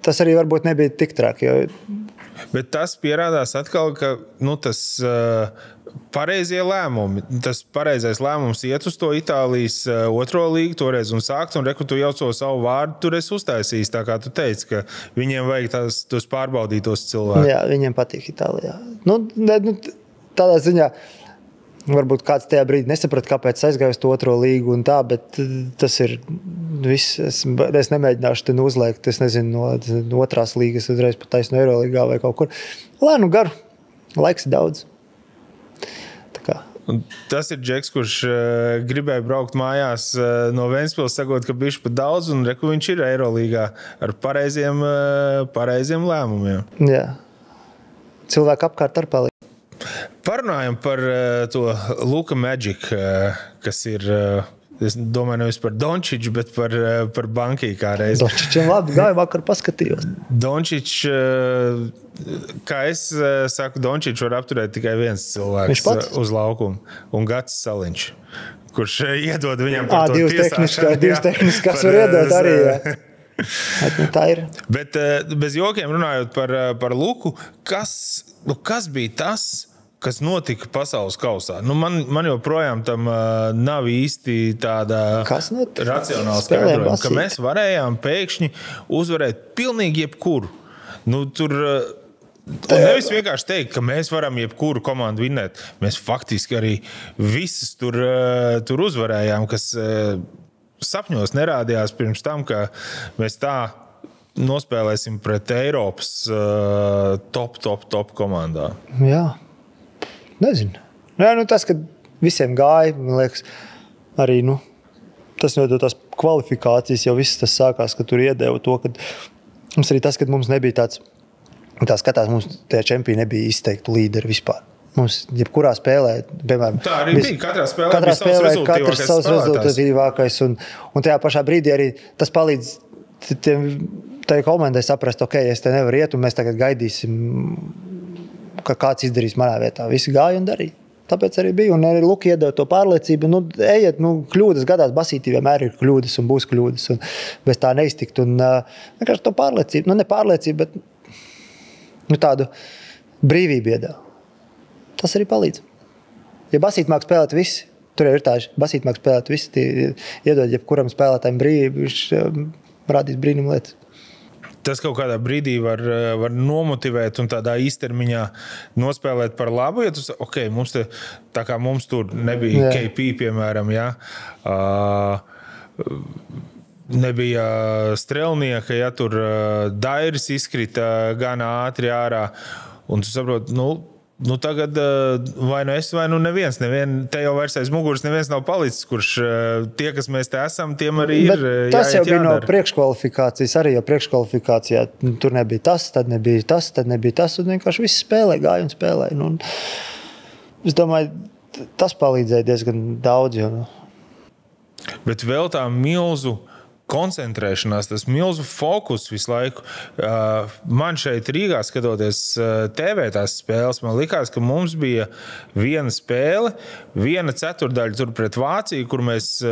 S2: tas arī varbūt nebija tik traki, jo
S1: Bet tas pierādās atkal, ka tas pareizie lēmumi, tas pareizais lēmums iet uz to Itālijas otro līgu toreiz un sākt, un reku tu jau savu vārdu tur esi uztaisījis, tā kā tu teici, ka viņiem vajag tos pārbaudītos cilvēkus.
S2: Jā, viņiem patīk Itālijā. Tādā ziņā varbūt kāds tajā brīdī nesaprata, kāpēc aizgāju uz to otro līgu un tā, bet tas ir viss. Es nemēģināšu te uzliekt, es nezinu, no otrās līgas uzreiz pat taisnu Eirolīgā vai kaut kur. Lēnu garu, laiks ir daudz. Tā kā.
S1: Un tas ir Džeks, kurš gribēja braukt mājās no Ventspils, sakot, ka bišķi pat daudz, un reku viņš ir Eirolīgā ar pareiziem lēmumiem.
S2: Jā. Cilvēki apkārt ar palīdz.
S1: Parunājam par to Luka Magic, kas ir, es domāju, nevis par Dončiču, bet par Bankī kā reiz.
S2: Dončičam labi gāja, vakar paskatījos.
S1: Dončič, kā es saku, Dončiču var apturēt tikai viens cilvēks uz laukumu, un Gatis Saliņš, kurš iedod viņam par to tiesāšanu.
S2: Divas tehniskās var iedot arī, jā. Tā ir.
S1: Bet bez jokiem runājot par Luku, kas bija tas, kas notika pasaules kausā? Man joprojām tam nav īsti tāda racionāla skaidrojuma, ka mēs varējām pēkšņi uzvarēt pilnīgi jebkuru. Tur nevis vienkārši teikt, ka mēs varam jebkuru komandu vinnēt. Mēs faktiski arī visas tur uzvarējām, kas sapņos nerādījās pirms tam, ka mēs tā nospēlēsim pret Eiropas top komandā.
S2: Jā. Nezinu. Tas, kad visiem gāja, man liekas, arī, tas no tās kvalifikācijas jau viss tas sākās, ka tur iedeva to, ka mums arī tas, kad mums nebija tā skatās, mums tie čempioni nebija izteikti līderi vispār. Mums jebkurā spēlē, piemēram...
S1: Tā arī bija. Katrā spēlē
S2: katrs savs rezultatīvākais. Un tajā pašā brīdī arī tas palīdz tai komandai saprast, es te nevaru iet, un mēs tagad gaidīsim, ka kāds izdarīs manā vietā. Visi gāja un darīja. Tāpēc arī bija. Un arī Luka iedeva to pārliecību. Ejiet, kļūdas gadās, basītī vienmēr ir kļūdas un būs kļūdas. Un bez tā neiztikt. Un vienkārši to pārliecību, ne pārliecību, bet tādu brīvību iedeva. Tas arī palīdz. Ja basīt māk spēlēt visi, tur jau ir tā, basīt māk spēlēt visi, iedod jebkuram spēlētājiem brīvību, viņš rādīs brīnumu lietas.
S1: Tas kaut kādā brīdī var nomotivēt un tādā īstermiņā nospēlēt par labu, ja tu saki, tā kā mums tur nebija KP, piemēram, nebija strelnieka, ja tur Dairis izkrita gan ātri ārā, un tu saproti, tagad vai es, vai neviens. Te jau vairs aiz muguras neviens nav palicis, kurš tie, kas mēs te esam, tiem arī ir jāiet.
S2: Tas jau bija no priekškvalifikācijas, arī jau priekškvalifikācijā tur nebija tas, tad nebija tas, un vienkārši visi spēlē, gāja un spēlēja. Un es domāju, tas palīdzēja diezgan daudz.
S1: Bet vēl tā milzu koncentrēšanās, tas milzu fokus visu laiku. Man šeit Rīgā skatoties TV tās spēles, man likās, ka mums bija viena spēle, viena ceturdaļa tur pret Vāciju, kur mēs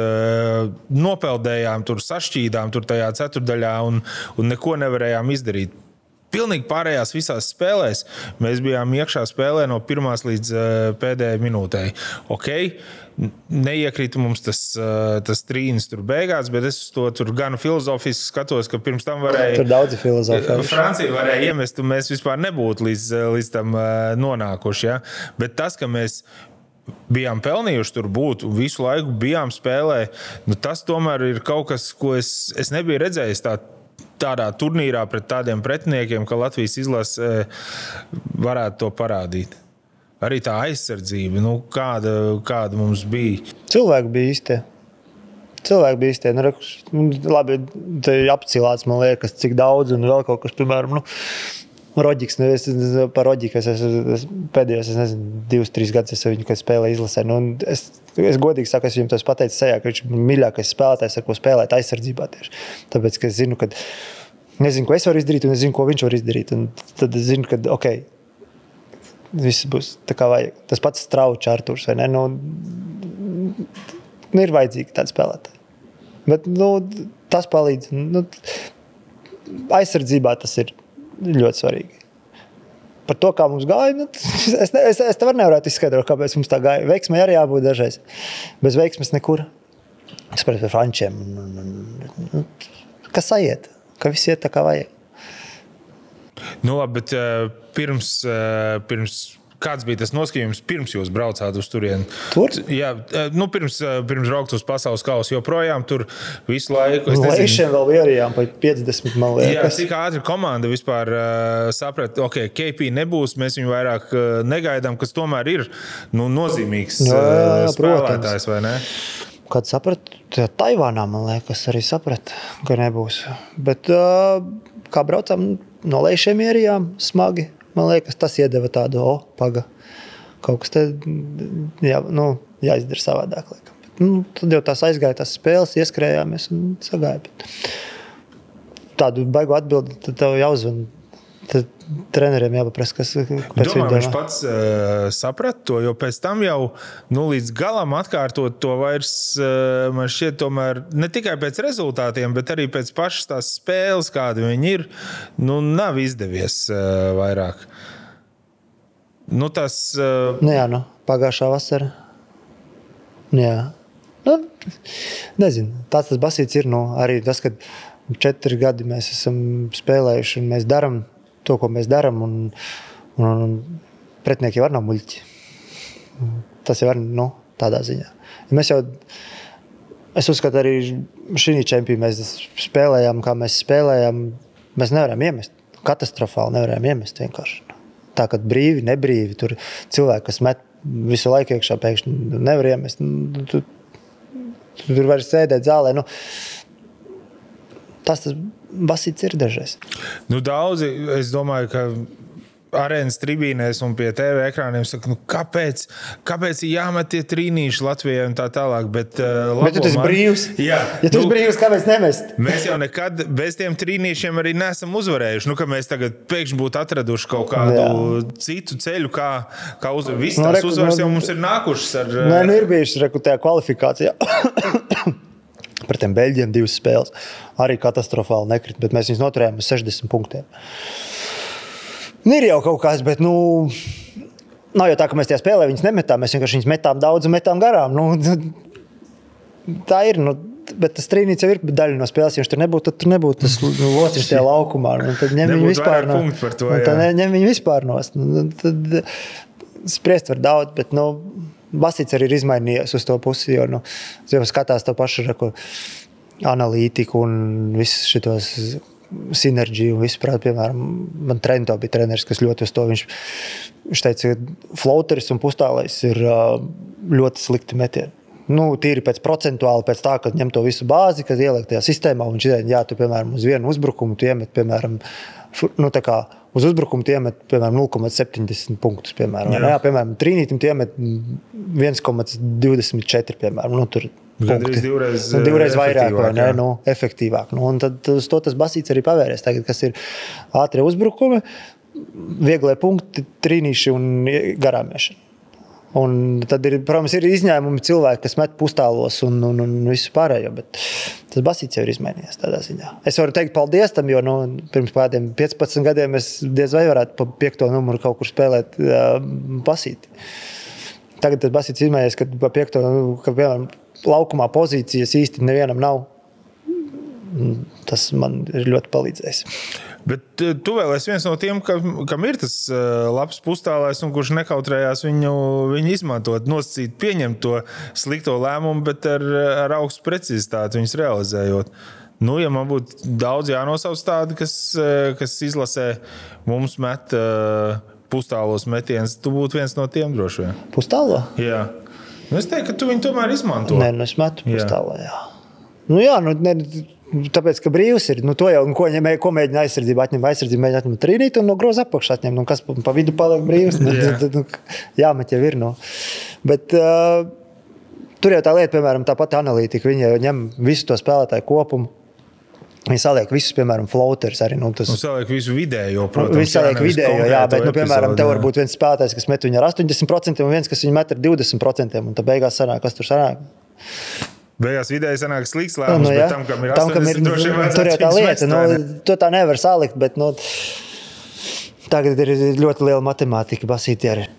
S1: nopeldējām, tur sašķīdām tur tajā ceturdaļā un neko nevarējām izdarīt. Pilnīgi pārējās visās spēlēs mēs bijām iekšā spēlē no pirmās līdz pēdējai minūtei. Neiekrita mums tas trīnis tur beigās, bet es to tur gan filozofiski skatos, ka pirms tam varēja...
S2: Tur daudzi filozofi.
S1: Francija varēja iemest, un mēs vispār nebūtu līdz tam nonākuši. Ja? Bet tas, ka mēs bijām pelnījuši tur būt un visu laiku bijām spēlē, tas tomēr ir kaut kas, ko es nebiju redzējis tādā turnīrā pret tādiem pretiniekiem, ka Latvijas izlase varētu to parādīt. Arī tā aizsardzība, kāda mums bija.
S2: Cilvēki bija īstie. Labi, te apcilāts, man liekas, cik daudz, un vēl kaut kas, piemēram, Roģiks, par Roģiku es pēdējos, 2-3 gadus es viņu, kad spēlēju izlasē. Es godīgi saku, es viņam tos pateicu sejā, ka viņš ir mīļākais spēlētājs, ar ko spēlēt aizsardzībā tieši. Tāpēc, ka es zinu, ka nezinu, ko es varu izdarīt, un es zinu, ko viņš var izdarīt. Un tad es zinu, ka, viss būs tā kā vajag. Tas pats Straučs Arturs, vai ne? Ir vajadzīgi tādi spēlētāji. Bet, tas palīdz. Aizsardzībā tas ir ļoti svarīgi. par to, kā mums gāja, nu, es tev nevarētu izskaidrot, kāpēc mums tā gāja. Veiksmai arī jābūt dažreiz. Bez veiksmes nekur. Es par frančiem. Kas aiet? Ka viss iet tā kā vajag.
S1: Nu, labi, bet pirms kāds bija tas noskaņojums, pirms jūs braucāt uz turieni?
S2: Tur?
S1: Jā, nu, pirms braukt uz pasaules kausu, joprojām tur visu laiku.
S2: Leišiem vēl vierījām pa 50, man liekas.
S1: Jā, cik ātri komanda vispār saprat, ok, KP nebūs, mēs viņu vairāk negaidām, kas tomēr ir nozīmīgs spēlētājs, vai ne?
S2: Kad saprat, Taivānā, man liekas, arī saprat, ka nebūs. Bet kā braucām no Leišiem ierījām, smagi. Man liekas, tas iedeva tādu, paga, kaut kas te jāizdara savādāk. Tad jau tās aizgāja tās spēles, ieskrējāmies un sagāja. Tādu baigu atbildi, tad tev jāuzvan. Tad treneriem jāpaprasa, kas pēc
S1: domā, viņš pats saprat to, jo pēc tam jau līdz galam atkārtot to vairs, man šķiet tomēr, ne tikai pēc rezultātiem, bet arī pēc pašas tās spēles, kādi viņi ir, nav izdevies vairāk. Tas... pagājušā vasara. Jā. Nezinu, tas basīts ir, arī tas, kad 4 gadi mēs esam spēlējuši un mēs daram to, ko mēs daram, un pretinieki jau var nav muļķi. Tas jau var, tādā ziņā. Es uzskatu arī šī čempī mēs spēlējām, kā mēs spēlējām, mēs nevarējām iemest. Katastrofāli nevarējām iemest vienkārši. Tā, kad brīvi, nebrīvi, tur cilvēki, kas met visu laiku iekšā, pēkšņi nevar iemest. Tur var sēdēt zālē, Tas basīts ir dažreiz. Daudzi, es domāju, ka arēnas tribīnēs un pie TV ekrāniem saka, kāpēc ir jāmet tie trīnīši Latvijai un tā tālāk, bet
S2: tu esi brīvs.
S1: Jā.
S2: Ja tu esi brīvs, kāpēc nemest?
S1: Mēs jau nekad bez tiem trīnīšiem arī neesam uzvarējuši. Ka mēs tagad pēkšņi būtu atraduši kaut kādu citu ceļu, kā uzvarēt. Visas tās uzvaras jau mums ir nākušas ar...
S2: ir bijušas tajā kvalifikācijā. Par tiem Beļģiem 2 spēles. Arī katastrofāli nekrit, bet mēs viņus noturējām uz 60 punktiem. Ir jau kaut kāds, bet nav jau tā, ka mēs tajā spēlē viņus nemetām. Mēs vienkārši viņus metām daudz un metām garām. Tā ir, bet tas trīnīts jau ir daļa no spēles. Ja viņš tur nebūtu, tad tur nebūtu tas lociņš tajā laukumā. Tad ņem viņu vispār no. Tad ņem viņu vispār nost. Tad spriest var daudz, bet Basīts arī ir izmainījies uz to pusi, jo skatās to pašu analītiku un visus šitos sinerģiju un visu prāt, piemēram, man Trento bija treneris, kas ļoti uz to, viņš teica, ka floateris un pustālais ir ļoti slikti metieni. Tīri pēc procentuāli, pēc tā, kad ņem to visu bāzi, kad ieliek tajā sistēmā, un tu, piemēram, uz vienu uzbrukumu, tu iemet, piemēram, uz uzbrukumu iemet, piemēram, 0,70 punktus, piemēram. Jā, piemēram, trīnītim iemet 1,24, piemēram, tur divreiz vairāk, vai ne, efektīvāk. Un tad uz to tas basīts arī pavērēs. Tagad, kas ir ātrie uzbrukumi, vieglie punkti, trīnīši un garāmiešana. Un tad ir, protams, ir izņēmumi cilvēki, kas met pustālos un visu pārējo, bet tas basīts jau ir izmainījies tādā ziņā. Es varu teikt paldies tam, jo pirms kādiem 15 gadiem es diez vai varētu pa 5. numuru kaut kur spēlēt basīti. Tagad tas basīts izmainījies, kad pa 5. ka, piemēram, laukumā pozīcijas īsti nevienam nav. Tas man ir ļoti palīdzējis.
S1: Bet tu vēl esi viens no tiem, kam ir tas labs pustālais un kurš nekautrējās viņu izmantot, nosacīt, pieņemt to slikto lēmumu, bet ar augstu precizitāti viņus realizējot. Ja man būtu daudz jānosauc tādi, kas izlasē mums met pustālos metiens, tu būtu viens no tiem droši vien.
S2: Pustālo?
S1: Jā. Es teiktu, ka tu viņu tomēr izmanto.
S2: Nē, es metu pustālo, jā. Tāpēc, ka brīvs ir, to jau, ko mēģina aizsardzība atņem, mēģina atņem trīnīt un no groza apakšā atņem, kas pa vidu paliek brīvs, jāmet jau ir, Bet tur jau tā lieta, piemēram, tā pati analītika, viņi jau ņem visu to spēlētāju kopumu, viņi saliek visus, piemēram, floateris arī, tas... Un
S1: saliek visu vidējo, protams.
S2: Viņi saliek vidējo, jā, bet, piemēram, tev var būt viens spēlētājs, kas met viņu ar 80% un viens, kas viņu met ar 20%, un tad beigās sanāk, kas tur sanāk.
S1: Beigās vidēji sanāk slikts lēmums, bet tam, kam ir 80, droši vien
S2: tur jau tā lieta, to tā nevar salikt, bet, tagad ir ļoti liela matemātika basīti arī.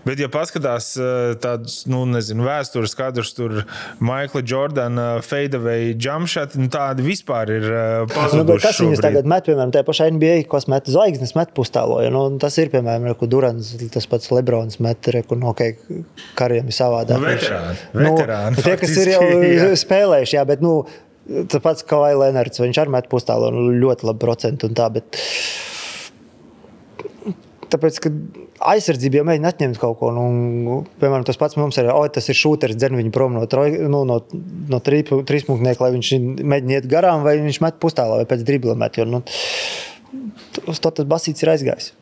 S1: Bet, ja paskatās tādus, vēstures kadrus, tur Maikla Jordana fadeaway jumpshot, tādi vispār ir pazuduši
S2: kas viņus tagad met, piemēram, tajā pašā NBA, kas met zvaigznes, met pustāloja. Tas ir, piemēram, Durants, tas pats Lebrons met, kariem ir savādāk.
S1: Veterāni.
S2: Tie, kas ir jau spēlējuši, jā, bet, tas pats Kawhi Leonards, viņš arī met pustāloja, ļoti labi procentu un tā, bet tāpēc, ka aizsardzība jau mēģina atņemt kaut ko. Piemēram, tas pats mums ir, tas ir šūteris, dzen viņu prom no trīspunktnieka, lai viņš mēģina iet garām, vai viņš met pustālā, vai pēc dribla met. Uz to tas basīts ir aizgājis.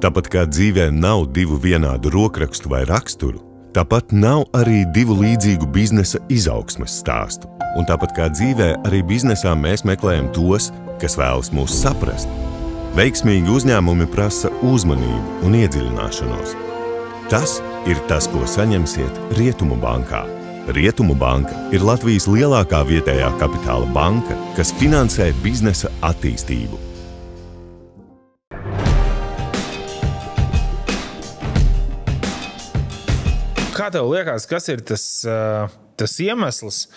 S5: Tāpat kā dzīvē nav divu vienādu rokrakstu vai raksturu, tāpat nav arī divu līdzīgu biznesa izaugsmes stāstu. Un tāpat kā dzīvē, arī biznesā mēs meklējam tos, kas vēlas mūs saprast. Veiksmīgi uzņēmumi prasa uzmanību un iedziļināšanos. Tas ir tas, ko saņemsiet Rietumu bankā. Rietumu banka ir Latvijas lielākā vietējā kapitāla banka, kas finansē biznesa attīstību.
S1: Kā tev liekas, kas ir tas iemesls,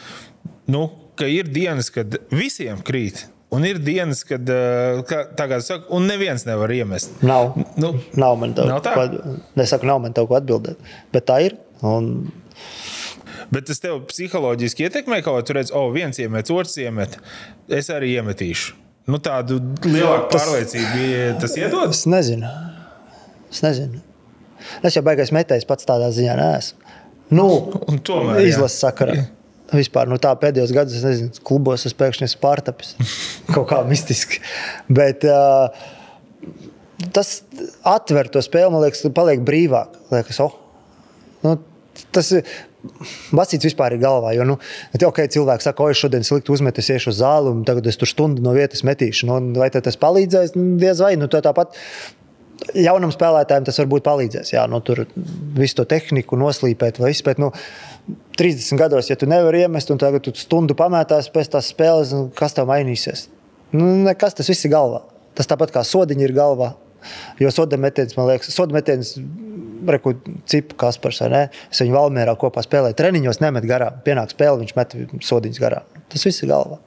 S1: ka ir dienas, kad visiem krīt, un ir dienas, kad, tagad saka, un neviens nevar iemest?
S2: Nav man tev ko atbildēt, bet tā ir.
S1: Bet tas tev psiholoģiski ietekmē, kaut tu redz, viens iemet, otrs iemet, es arī iemetīšu. Tādu lielāku pārliecību tas iedod?
S2: Es nezinu. Es jau baigais metējs pats tādā ziņā neesmu.
S1: Tomēr,
S2: izlases sakarā. Vispār, tā pēdējos gadus, es nezinu, klubos es pēkšņi esmu pārtapis. Kaut kā mistiski. Bet tas atver to spēli, man liekas, paliek brīvāk. Liekas, tas basīts vispār ir galvā, jo, cilvēks saka, es šodien slikti uzmetu, es iešu uz zāli, un tagad es tur stundu no vietas metīšu. Vai tas palīdzēs? Diez vai, tāpat jaunam spēlētājiem tas varbūt palīdzēs. Jā, tur visu to tehniku noslīpēt vai izspēt. 30 gados, ja tu nevari iemest un tagad tu stundu pamētās pēc tās spēles, kas tev mainīsies? Nekas, tas viss ir galvā. Tas tāpat kā sodiņi ir galvā. Jo sodametiens, man liekas, Cipu Kaspars, vai ne? Es viņu Valmierā kopā spēlēju. Treniņos nemet garām. Pienāk spēle, viņš met sodiņus garām. Tas viss ir galvā.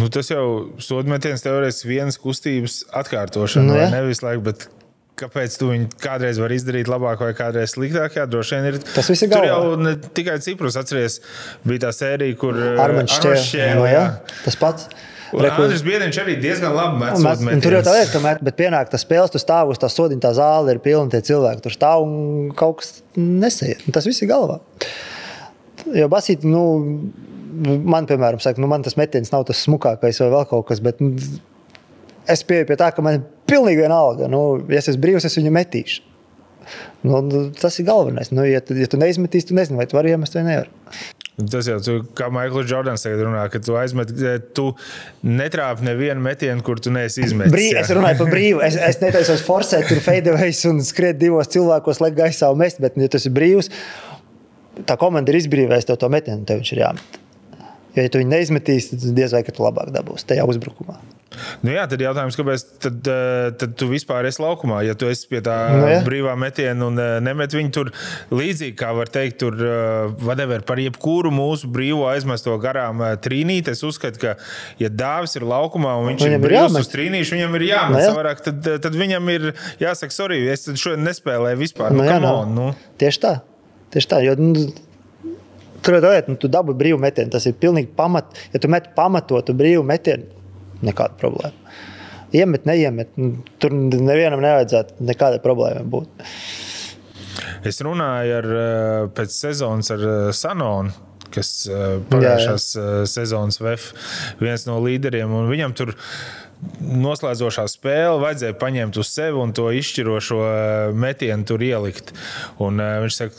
S1: Tas jau sodmetiens teorēs vienas kustības atkārtošana, vai nevis laik, bet kāpēc tu viņu kādreiz var izdarīt labāk vai kādreiz sliktāk, droši vien ir.
S2: Tas viss ir galvā.
S1: Tur jau ne tikai ciprus, atceries, bija tā sērija, kur
S2: Armaņš šķēla, tas pats.
S1: Andris Biediņš arī diezgan labi met sodmetiens.
S2: Tur jau tā liek, ka bet pienāk tas spēles, tu stāv uz tā sodiņa, tā zāle ir pilna, tie cilvēki tur stāv un kaut kas nesaiet. Tas viss ir galvā. Jo basīt, man, piemēram, saka, man tas metiens nav tas smukākais vai vēl kaut kas, bet es pieeju pie tā, ka man ir pilnīgi vienalga. Ja es esmu brīvs, es viņu metīšu. Tas ir galvenais. Ja tu neizmetīsi, tu nezini, vai tu vari iemest vai nevar.
S1: Tas jau, kā Maikls Jordans tagad runā, ka tu aizmet, tu netrāpi nevienu metienu, kur tu neesi izmetis.
S2: Es runāju par brīvu. Es netaisos forsēt tur fadeaways un skriet divos cilvēkos, lai gaisā un mest, bet, ja tas ir brīvs, tā komanda ir izbrīvēs tev to metienu, tev viņš ir jāmet. Ja tu viņu neizmetīsi, tad diez vai, ka tu labāk dabūsi tajā uzbrukumā.
S1: Tad jautājums, kāpēc tad tu vispār esi laukumā? Ja tu esi pie tā brīvā metiena un nemet viņu tur līdzīgi, kā var teikt, tur whatever, par jebkuru mūsu brīvo aizmesto garām trīnīt, es uzskatu, ka, ja Dāvis ir laukumā un viņš ir brīvs uz trīnīšu, viņam ir jāmet savārāk, tad viņam ir jāsaka, sorry, es tad šodien nespēlēju vispār.
S2: Tieši tā, jo tu dabu brīvu metienu, tas ir pilnīgi pamat. Ja tu met pamatotu brīvu metienu, nekāda problēma. Iemet, neiemet, tur nevienam nevajadzētu nekāda problēma būt.
S1: Es runāju pēc sezonas ar Sanonu, kas pagājušās sezonas VF viens no līderiem, un viņam tur noslēdzošā spēle vajadzēja paņemt uz sevi un to izšķirošo metienu tur ielikt. Un viņš saka,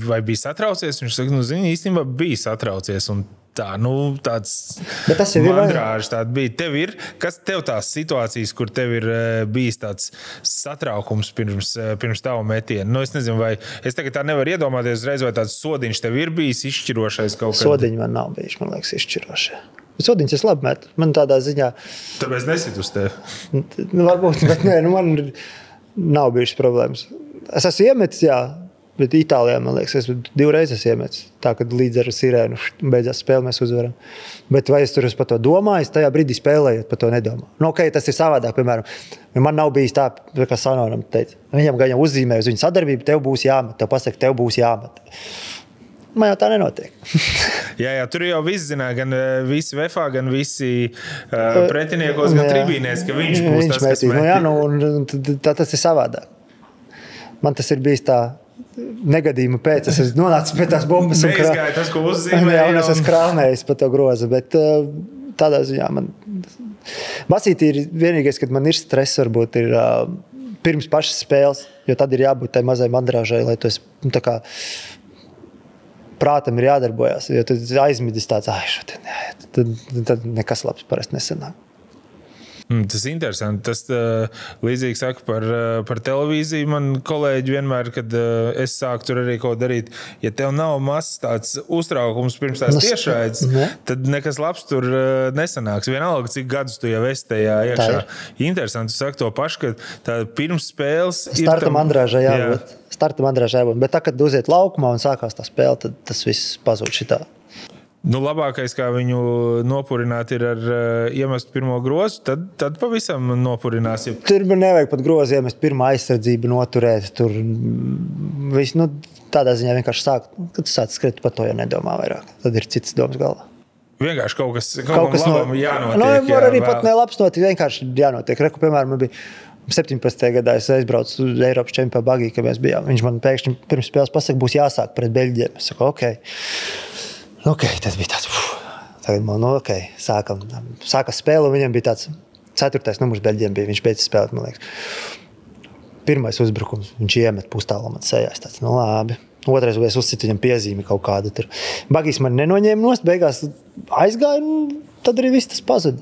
S1: vai bija satraucies? Viņš saka, zini, īstenībā bija satraucies. Un tāds
S2: Bet tas jau ir
S1: mandrāžs tāda bija. Tev ir, kas tev tās situācijas, kur tev ir bijis tāds satraukums pirms tavu metienu? Nu, es nezinu, vai es tagad tā nevaru iedomāties uzreiz, vai tāds sodiņš tev ir bijis izšķirošais kaut kad?
S2: Sodiņi man nav bijis, man liekas, izšķirošie. Sodiņas es labi metu. Man tādā ziņā...
S1: Tāpēc nesit uz tevi?
S2: Varbūt, bet nē, man nav bijušas problēmas. Es esmu iemetis, jā. Bet Itālijā, man liekas, es 2 reizes iemetis. Tā, kad līdz ar sirēnu beidzās spēle, mēs uzvaram. Bet vai es tur par to domāju, es tajā brīdī spēlējot par to nedomāju. Nu, ok, tas ir savādāk, piemēram. Man nav bijis tā, kā Sanoram teica. Viņam gan jau uzzīmēja uz viņu sadarbību, tev būs jāmet. Tev pasaka, tev būs jāmet. Man jau tā nenotiek.
S1: jā, tur jau viss zināja, gan visi VFA, gan visi pretiniekos, gan tribīnēs, ka viņš būs tas, kas metī.
S2: Nu, jā, un tas ir savādāk. Man tas ir bijis tā negadījuma pēc. Es esmu nonācis pie tās bombas.
S1: Neizgāja tas, ko uzzīmēja.
S2: Jā, un es esmu krāmējis pa to grozu, bet tādā ziņā man... Basītī ir vienīgais, kad man ir stress, varbūt ir pirms pašas spēles, jo tad ir jābūt tai mazai mandrāžai, lai tu esi, tā kā prātam ir jādarbojās, jo tad aizmidis tāds, tad nekas labs parasti nesanāk.
S1: Tas ir interesanti. Tas līdzīgi saka par televīziju. Man kolēģi vienmēr, kad es sāku tur arī ko darīt, ja tev nav mazs tāds uztraukums pirms tās tiešraides, tad nekas labs tur nesanāks. Vienalga, cik gadus tu jau esi tajā iekšā. Interesanti, tu saki to pašu, ka tā pirms spēles
S2: Starta mandrāžā jābūt. Starta mandrāžā jābūt. Bet tā, kad uziet laukumā un sākās tā spēle, tad tas viss pazūd šitā.
S1: Nu, labākais, kā viņu nopurināt, ir ar iemest pirmo grozu, tad pavisam nopurinās.
S2: Tur nevajag pat grozu iemest, pirmā aizsardzība noturēt. Tur viss, tādā ziņā vienkārši sāk, kad tu sāc skriet, par to jau nedomā vairāk. Tad ir cits domas galvā.
S1: Vienkārši kaut kas labam jānotiek.
S2: Var arī pat nelabs notiek, vienkārši jānotiek. Reku, piemēram, man bija 17. gadā es aizbraucu uz Eiropas čempionātu Bagī, kad mēs bijām. Viņš man pēkšņi pirms spēles pasaka, būs jāsāk pret Beļģiem. Es saku, ok, tas bija tāds, tagad man, sākam spēli, un viņam bija tāds 4. numurs Beļģiem bija, viņš beidz spēlēt, man liekas. Pirmais uzbrukums, viņš iemet pustālam at sejās, tāds, labi. Otrais es uzcitu viņam piezīmi kaut kādu tur. Bagīs man nenoņēma nost, beigās aizgāja, un tad arī viss tas pazuda.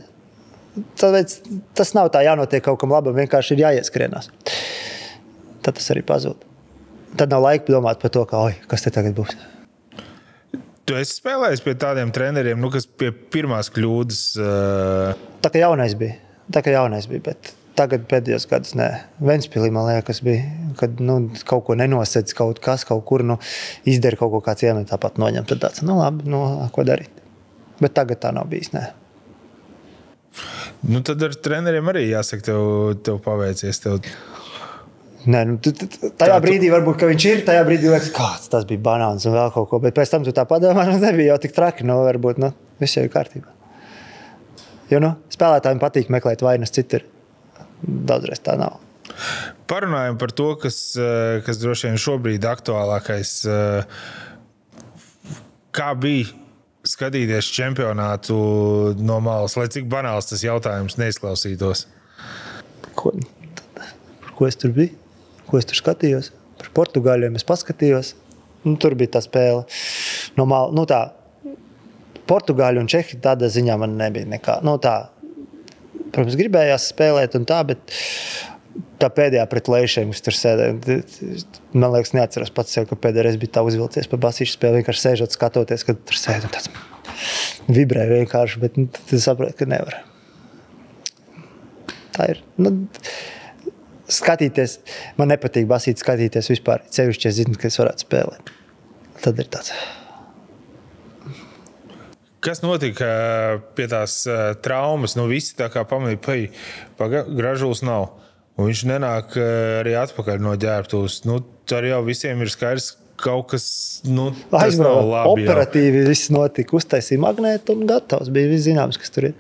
S2: Tāpēc tas nav tā jānotiek kaut kam labam, vienkārši ir jāieskrienās. Tad tas arī pazūd. Tad nav laika domāt par to, kas te tagad būs.
S1: Tu esi spēlējis pie tādiem treneriem, kas pie pirmās kļūdas...
S2: Tā kā jaunais bija, bet tagad pēdējos gadus nē. Ventspilī, man liekas, bija, kad kaut ko nenosedz, kaut kur izdara kaut ko kāds iemet, tāpat noņem. Tad tāds, labi, ko darīt. Bet tagad tā nav bijis, nē.
S1: Tad ar treneriem arī jāsaka, tev paveicies.
S2: Nē, tajā brīdī varbūt, ka viņš ir, tajā brīdī liekas, kāds tas bija banāns un vēl kaut ko, bet pēc tam tu tā padomā, nebija jau tik traki, varbūt, viss jau ir kārtībā. Jo, spēlētājiem patīk meklēt vainas citur. Daudzreiz tā nav.
S1: Parunājam par to, kas droši vien šobrīd aktuālākais. Kā bija skatīties čempionātu no malas, lai cik banāls tas jautājums neizklausītos?
S2: Ko es tur biju? Ko es tur skatījos? Par Portugāļiem es paskatījos. Tur bija tā spēle. No malas, tā, Portugāļi un Čehi tādā ziņā man nebija nekā. Protams, gribējās spēlēt un tā, bet tā pēdējā pret Leišiem, kas tur sēdēja. Man liekas, neatceros pats sev, ka pēdējais bija tā uzvilcies par basīšu spēli, vienkārši sēžot, skatoties, kad tur sēd un tāds vibrē vienkārši, bet tu saproti, ka nevar. Tā ir. Skatīties, man nepatīk basīt skatīties vispār. Cevišķi es zinu, ka es varētu spēlēt. Tad ir tāds.
S1: Kas notika pie tās traumas? Visi tā kā pamanīja, Gražuls nav. Un viņš nenāk arī atpakaļ no ģērbtuves. Tur jau visiem ir skaidrs, kaut kas, tas nav labi.
S2: Operatīvi viss notika, uztaisīja magnētu un gatavs. Bija viss zināms, kas tur ir.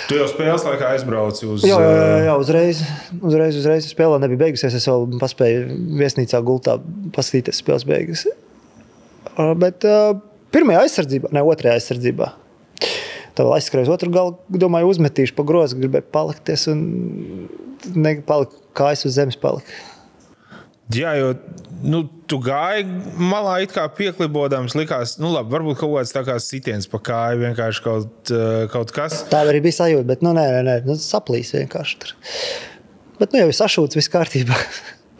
S1: Tu jau spēles laikā aizbrauci uz...
S2: Jā, uzreiz spēlē nebija beigusies. Es vēl paspēju viesnīcā gultā paskatīties spēles beigas. Bet pirmajā aizsardzībā, otrajā aizsardzībā. Tā vēl aizskrēju uz otru galu, domāju, uzmetīšu pa grozu, gribēju palikties un nepalika kājas uz zemes palika.
S1: Jā, jo tu gāji malā it kā pieklibodams, likās, labi, varbūt kaut kāds tā kā sitiens pa kāju, vienkārši kaut kas.
S2: Tā arī bija sajūta, bet nē, saplīs vienkārši tur. Bet jau ir sašūts, viss kārtībā.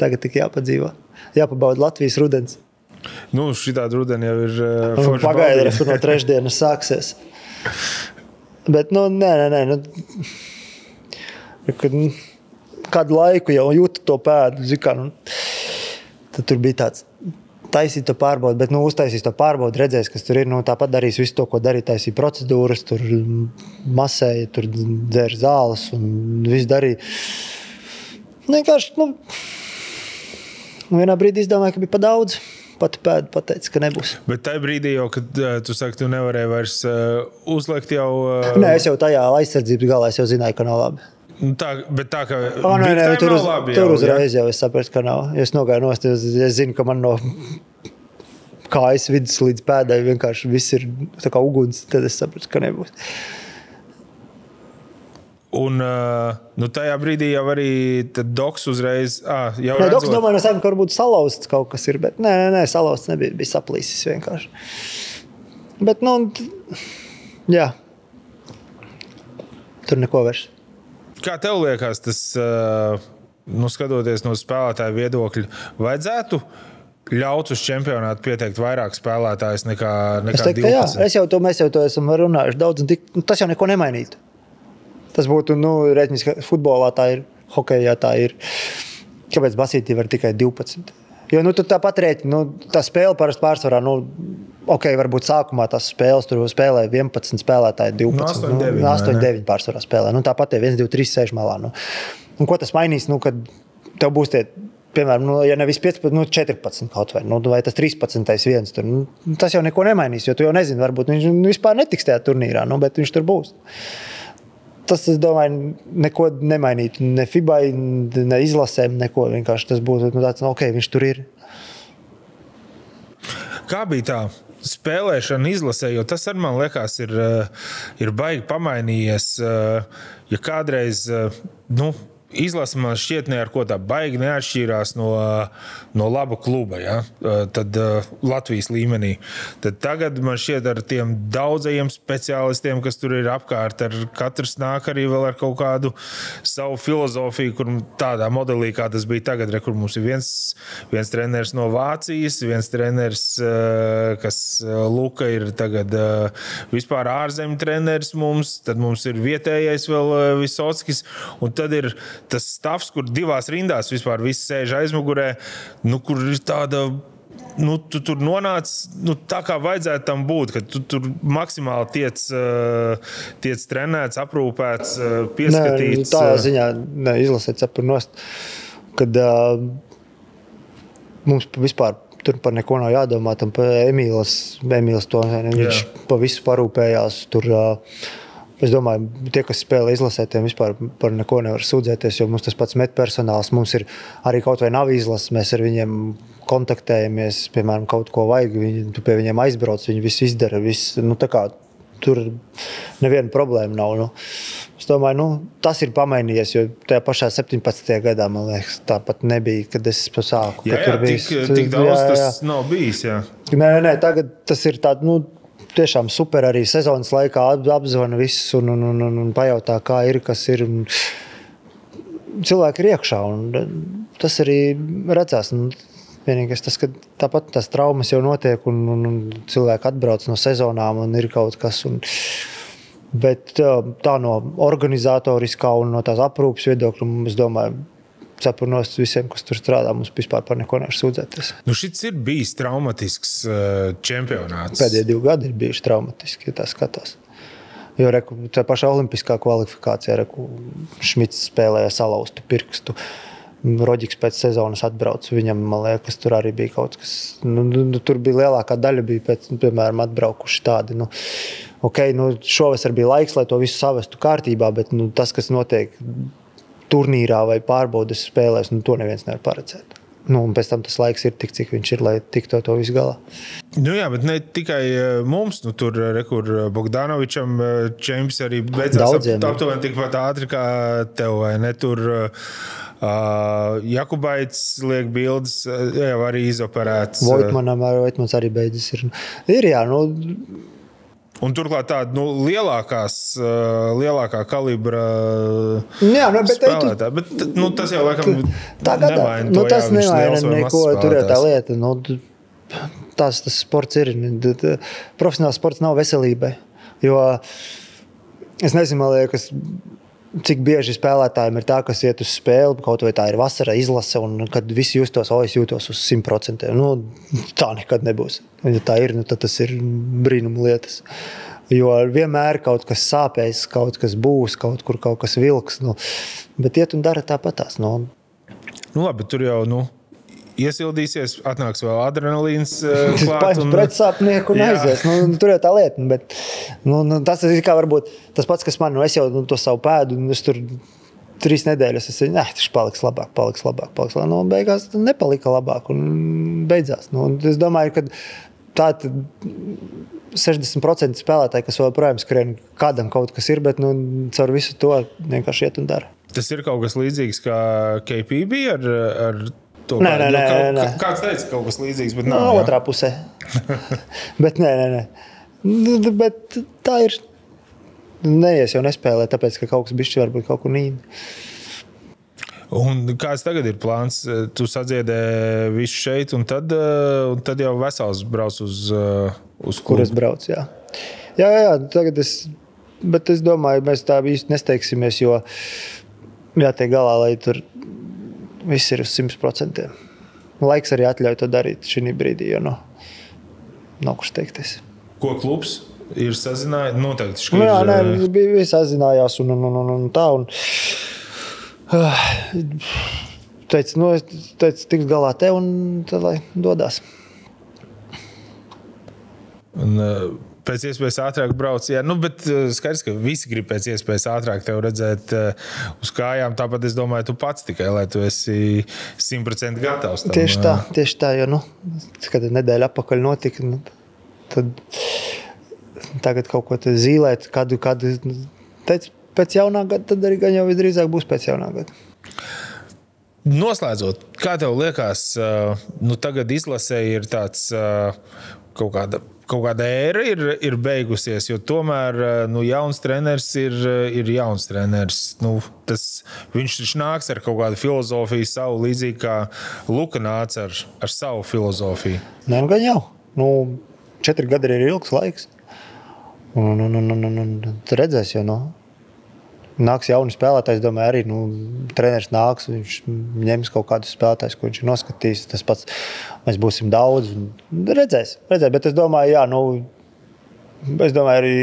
S2: Tagad tik jāpadzīvo. Jāpabauda Latvijas rudens.
S1: Šitāda rudeni jau ir forši
S2: Pagaida, tur no trešdienas sāksies. Bet, nē. Kādu laiku jau jūtu to pēdu, tad tur bija tāds taisīt to pārbaudu, bet uztaisīs to pārbaudu, redzēs, kas tur ir, tāpat darīs visu to, ko darīja, taisīja procedūras, tur masēja, tur dzēra zāles un viss darīja. Vienkārši, vienā brīdī izdomāju, ka bija pa daudz. Pat pēdu pateica, ka nebūs.
S1: Bet tajā brīdī jau, kad tu saki, tu nevarēji vairs uzliekt jau...
S2: Nē, es jau tajā aizsardzības galā es jau zināju, ka nav labi.
S1: Bet tā, ka
S2: nē, tur uzreiz jau es sapratu, ka nav. Es nogāju nost, es zinu, ka man no kājas vidus līdz pēdai vienkārši viss ir tā kā uguns, tad es sapratu, ka nebūs.
S1: Un tajā brīdī jau arī doks uzreiz... Jau
S2: nē, doks domāju, ka varbūt salauzts kaut kas ir, bet nē, salauzts nebija, bija saplīsis vienkārši. Bet, jā, tur neko vairs.
S1: Kā tev liekas, tas, skatoties no spēlētāju viedokļa, vajadzētu ļaut uz čempionātu pieteikt vairāk spēlētājus nekā 12?
S2: Mēs jau to esam runājuši daudz, un tas jau neko nemainītu. Tas būtu, reiķinis, ka futbolā tā ir, hokejā tā ir. Kāpēc basītī var tikai 12? Jo, tu tāpat rēķini, tā spēle parasti pārsvarā, varbūt sākumā tās spēles, tur spēlē 11 spēlētāji, 12. 8-9 pārsvarā spēlē. Tāpat 1, 2, 3 sēž malā. Un ko tas mainīs, kad tev būs tie, piemēram, ja nevis 15, 14 kaut vai, vai tas 13. viens tur. Tas jau neko nemainīs, jo tu jau nezini, varbūt viņš vispār netiks tajā turnīrā, bet viņš tur būs. Tas, es domāju, neko nemainītu. Ne FIBai, ne izlasēm, neko. Vienkārši tas būtu tāds, viņš tur ir.
S1: Kā bija tā spēlēšana izlasē? Jo tas arī, man liekas, ir baigi pamainījies. Ja kādreiz, izlase man šķiet ne ar ko tā baigi neatšķīrās no laba kluba, ja? Tad Latvijas līmenī. Tad tagad man šķiet ar tiem daudzajiem speciālistiem, kas tur ir apkārt, katrs nāk arī vēl ar kaut kādu savu filozofiju, kur tādā modelī, kā tas bija tagad, kur mums ir viens treneris no Vācijas, viens treneris, kas Luka ir tagad vispār ārzemju treneris mums, tad mums ir vietējais vēl Visockis, un tad ir tas stāvs, kur divās rindās vispār visi sēž aizmugurē, kur ir tāda, tu tur nonāc, tā kā vajadzētu tam būt, ka tu tur maksimāli tiec trenēts, aprūpēts, pieskatīts.
S2: Nē, tā ziņā izlasēt cepur nost, kad mums vispār tur par neko nav jādomā, tam par Emīls to, viņš pa visu parūpējās, tur... Es domāju, tie, kas spēlē izlasē, tiem vispār par neko nevar sūdzēties, jo mums tas pats medpersonāls, mums ir arī kaut vai nav izlases, mēs ar viņiem kontaktējamies, piemēram, kaut ko vajag, tu pie viņiem aizbrauc, viņi visu izdara, tā kā tur neviena problēma nav. Es domāju, tas ir pamainījies, jo tajā pašā 17. gadā, man liekas, tāpat nebija, kad es sāku.
S1: Tik daudz tas nav bijis, jā.
S2: Nē, tagad tas ir tāda, tiešām super arī sezonas laikā apzvana visus un pajautā, kā ir, kas ir. Cilvēki ir iekšā un tas arī redzās. Vienīgais tas, ka tāpat tās traumas jau notiek un cilvēki atbrauc no sezonām un ir kaut kas. Bet tā no organizatoriskā un no tās aprūpes viedokļa, es domāju, cepurnos visiem, kas tur strādā, mums vispār par neko nevar sūdzēties.
S1: Šis ir bijis traumatisks čempionāts.
S2: Pēdējie 2 gadi ir bijuši traumatiski, ja tā skatās. Jo tā pašā olimpiskā kvalifikācijā Šmits spēlēja salauztu pirkstu. Roģiks pēc sezonas atbrauc, viņam, man liekas, tur arī bija kaut kas. Tur bija lielākā daļa, piemēram, atbraukuši tādi. Šovasar bija laiks, lai to visu savestu kārtībā, bet tas, kas notiek turnīrā vai pārbaudes spēlēs, to neviens nevar paredzēt. Un pēc tam tas laiks ir tik, cik viņš ir, lai tiktu to visu galā.
S1: Jā, bet ne tikai mums, tur, kur Bogdanovičam čempions arī beidzās aptuveni tikpat ātri kā tev, vai ne? Tur Jakubaits liek bildes, jau arī izoperēts.
S2: Voitmans arī beidzis. Ir jā, nu...
S1: Un turklāt tāda lielākā kalibra spēlētāja. Bet tas jau laikam nevaina to.
S2: Tas nevaina neko, tur jau tā lieta. Tas sports ir. Profesionāls sports nav veselībai. Jo es nezinu, man liekas, cik bieži spēlētājiem ir tā, kas iet uz spēli, kaut vai tā ir vasara izlase, un kad visi justos, es jūtos uz 100%. Tā nekad nebūs. Ja tā ir, tad tas ir brīnuma lietas. Jo vienmēr kaut kas sāpēs, kaut kas būs, kaut kur kaut kas vilks. Bet iet un dara tāpatās.
S1: Labi, tur jau, iesildīsies, atnāks vēl adrenalīns klāt.
S2: Paņems pretsāpnieku un aizies. Tur jau tā lieta. Bet, tas ir kā varbūt tas pats, kas man, es jau to savu pēdu, un es tur 3 nedēļas, tas paliks labāk. Beigās nepalika labāk un beidzās. Es domāju, ka tā 60% spēlētāji, kas vēl projām skrien, kādam kaut kas ir, bet caur visu to vienkārši iet un dara.
S1: Tas ir kaut kas līdzīgs kā KPB ar
S2: Nē.
S1: Kāds teica kaut kas līdzīgs, bet nav.
S2: Otrā pusē. Bet nē. Bet tā ir. Neies jau nespēlē, tāpēc, ka kaut kas bišķi varbūt kaut kur nīd.
S1: Un kāds tagad ir plāns? Tu sadziedē visu šeit, un tad jau vesels brauc uz klubu.
S2: Kur es braucu, jā. Jā, tagad bet es domāju, mēs tā īsti nesteigsimies, jo jātiek galā, lai tur viss ir uz 100%. Laiks arī atļauj to darīt šī brīdī, jo nav kur steigties.
S1: Ko klubs ir sazinājis? Noteikti.
S2: Bija sazinājās un tā. Teica, tiks galā te un tad, lai dodās.
S1: Un pēc iespējas ātrāk brauc. Jā, bet skaidrs, ka visi grib pēc iespējas ātrāk tev redzēt uz kājām. Tāpat es domāju, tu pats tikai, lai tu esi 100% gatavs.
S2: Tieši tā, jo, kad nedēļa apakaļ notika, tad tagad kaut ko te zīlēt, kādu teica, pēc jaunā gada, tad arī gan jau visdrīzāk būs pēc jaunā gada.
S1: Noslēdzot, kā tev liekas, tagad izlasē ir tāds kaut kāda ēra ir beigusies, jo tomēr jauns treneris ir jauns treneris. Viņš nāks ar kaut kādu filozofiju savu, līdzīgi kā Luka nāca ar savu filozofiju.
S2: Nē, gan jau. 4 gadi ir ilgs laiks. Un redzēs, jo nāks jauni spēlētājs, domāju, arī treneris nāks, viņš ņems kaut kādus spēlētājus, ko viņš ir noskatījis. Tas pats, mēs būsim daudz. Redzēs, bet es domāju, arī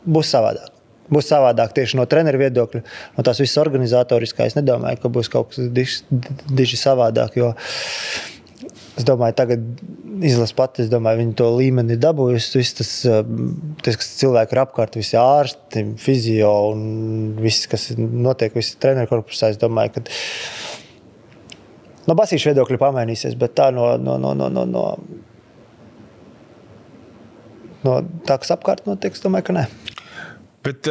S2: būs savādāk. Būs savādāk tieši no treneru viedokļa, no tās visas organizatoriskā. Es nedomāju, ka būs kaut kas diži savādāk, jo es domāju, tagad izlas pati, viņi to līmeni dabūjusi. Viss tas, kas cilvēki ir apkārt, visi ārsti, fizio un viss, kas notiek, visi treneru korpusā. Es domāju, ka no Basīša viedokļa pamainīsies, bet tā no tā, kas apkārt notiek, es domāju, ka nē.
S1: Bet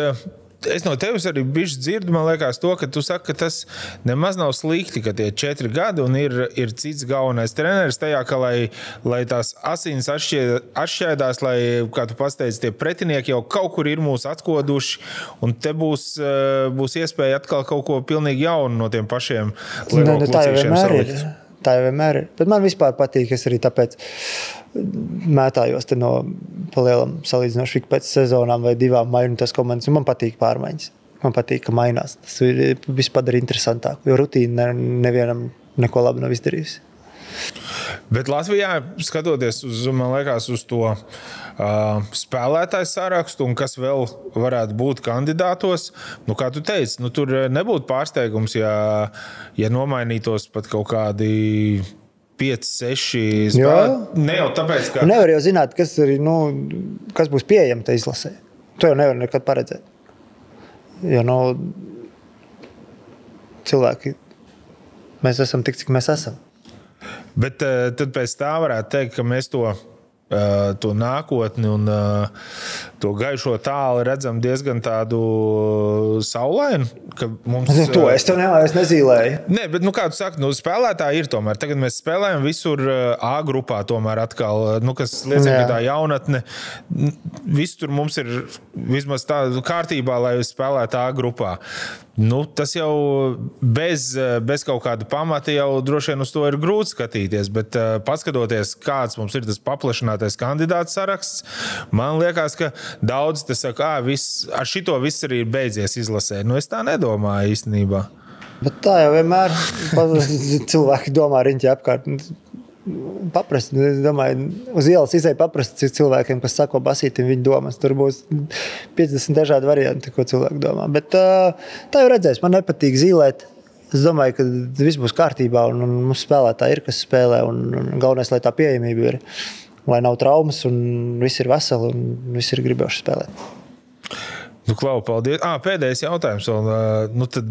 S1: es no tevis arī bišķi dzirdu, man liekas to, ka tu saki, ka tas nemaz nav slikti, ka tie 4 gadi un ir cits galvenais treneris tajā, ka lai tās asins atšķēdās, lai, kā tu pasteici, tie pretinieki jau kaut kur ir mūs atkoduši, un te būs iespēja atkal kaut ko pilnīgi jaunu no tiem pašiem Lego klucīšiem salikt.
S2: Tā jau vienmēr ir. Bet man vispār patīk, es arī tāpēc mētājos te palielam salīdzinoši pēc sezonām vai 2 mainu tas komandas. Man patīk pārmaiņas. Man patīk, ka mainās. Tas viss padara interesantāk, jo rutīna nevienam neko labi nav izdarījusi.
S1: Bet Latvijā, skatoties man liekas, uz to spēlētāju sarakstu un kas vēl varētu būt kandidātos, kā tu teici, tur nebūtu pārsteigums, ja nomainītos pat kaut kādi 5-6 spēlētāji. Ne jau tāpēc, ka...
S2: Nevar jau zināt, kas būs pieejami te izlasē. To jau nevar nekad paredzēt. Jo cilvēki, mēs esam tik, cik mēs esam.
S1: Bet tad pēc tā varētu teikt, ka mēs to nākotni un to gaišo tālu redzam diezgan tādu saulainu.
S2: To es nezīlēju.
S1: Nē, bet, kā tu saki, spēlētāji ir tomēr. Tagad mēs spēlējam visur A grupā tomēr atkal, kas liecina, ka tā jaunatne, viss tur mums ir vismaz tā kārtībā, lai spēlētu A grupā. Tas jau bez kaut kāda pamata jau droši vien uz to ir grūti skatīties, bet paskatoties, kāds mums ir tas paplašinātais kandidāts saraksts, man liekas, ka daudz te saka, ar šito viss arī ir beidzies izlasē. Es tā nedomāju īstenībā.
S2: Bet tā jau vienmēr cilvēki domā riņķi apkārt. Paprast, es domāju, uz ielas izēja paprast cilvēkiem, kas sako basītim viņa domas. Tur būs 50 dažādi varianti, ko cilvēki domā. Bet tā jau redzēs, man nepatīk zīlēt. Es domāju, ka viss būs kārtībā un mums spēlētāji ir, kas spēlē. Un galvenais, lai tā pieejamība ir, lai nav traumas un viss ir veseli un viss ir gribējuši spēlēt.
S1: Klau, paldies. Pēdējais jautājums vēl. Tad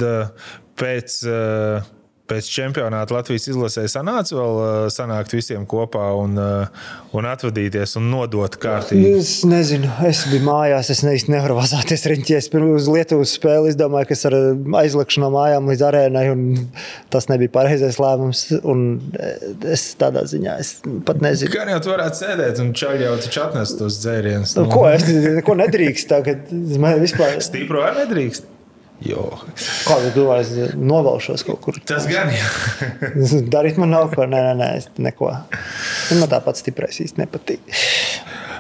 S1: pēc čempionāta Latvijas izlasē sanāca vēl sanākt visiem kopā un atvadīties un nodot kārtīgi?
S2: Es nezinu, es biju mājās, es nevaru vazāties riņķies. Uz Lietuvas spēli es domāju, ka es ar aizlikšu no mājām līdz arēnai un tas nebija pareizais lēmums. Un es tādā ziņā, es pat nezinu.
S1: Gan jau tu varētu sēdēt un čaļi jau taču atnest tos dzērienus.
S2: Ko nedrīkst tagad? Vispār...
S1: Stipro arī nedrīkst?
S2: Kā tu domā, es novalšos kaut kur?
S1: Tas gan, jā.
S2: Darīt man nav ko? Nē, es neko. Man tāpat stiprais īsti nepatīk.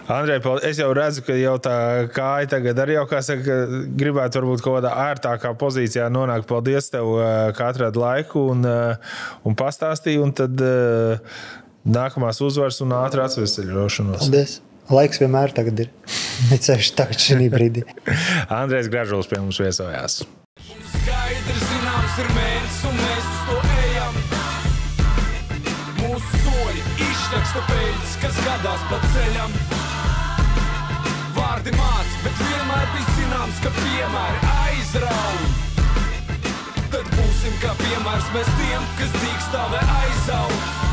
S1: Andrej, es jau redzu, ka jau tā kāja tagad arī jau, kā saka, gribētu varbūt kaut kādā ērtākā pozīcijā nonākt. Paldies tev, ka atradi laiku un pastāstīji, un tad nākamās uzvaras un ātri atsveseļošanos.
S2: Paldies. Laiks vienmēr tagad ir. Necēši tagad šī brīdī.
S1: Andrejs Gražulis pie mums viesojās.
S3: Skaidrs zināms ir mērķis un mēs uz to ejam. Mūsu soļi izšķaksta peļķis, kas gadās pa ceļam. Vārdi māc, bet vienmēr bija zināms, ka piemēri aizrauj. Tad būsim kā piemērs mēs tiem, kas dīkstāvē aizaug.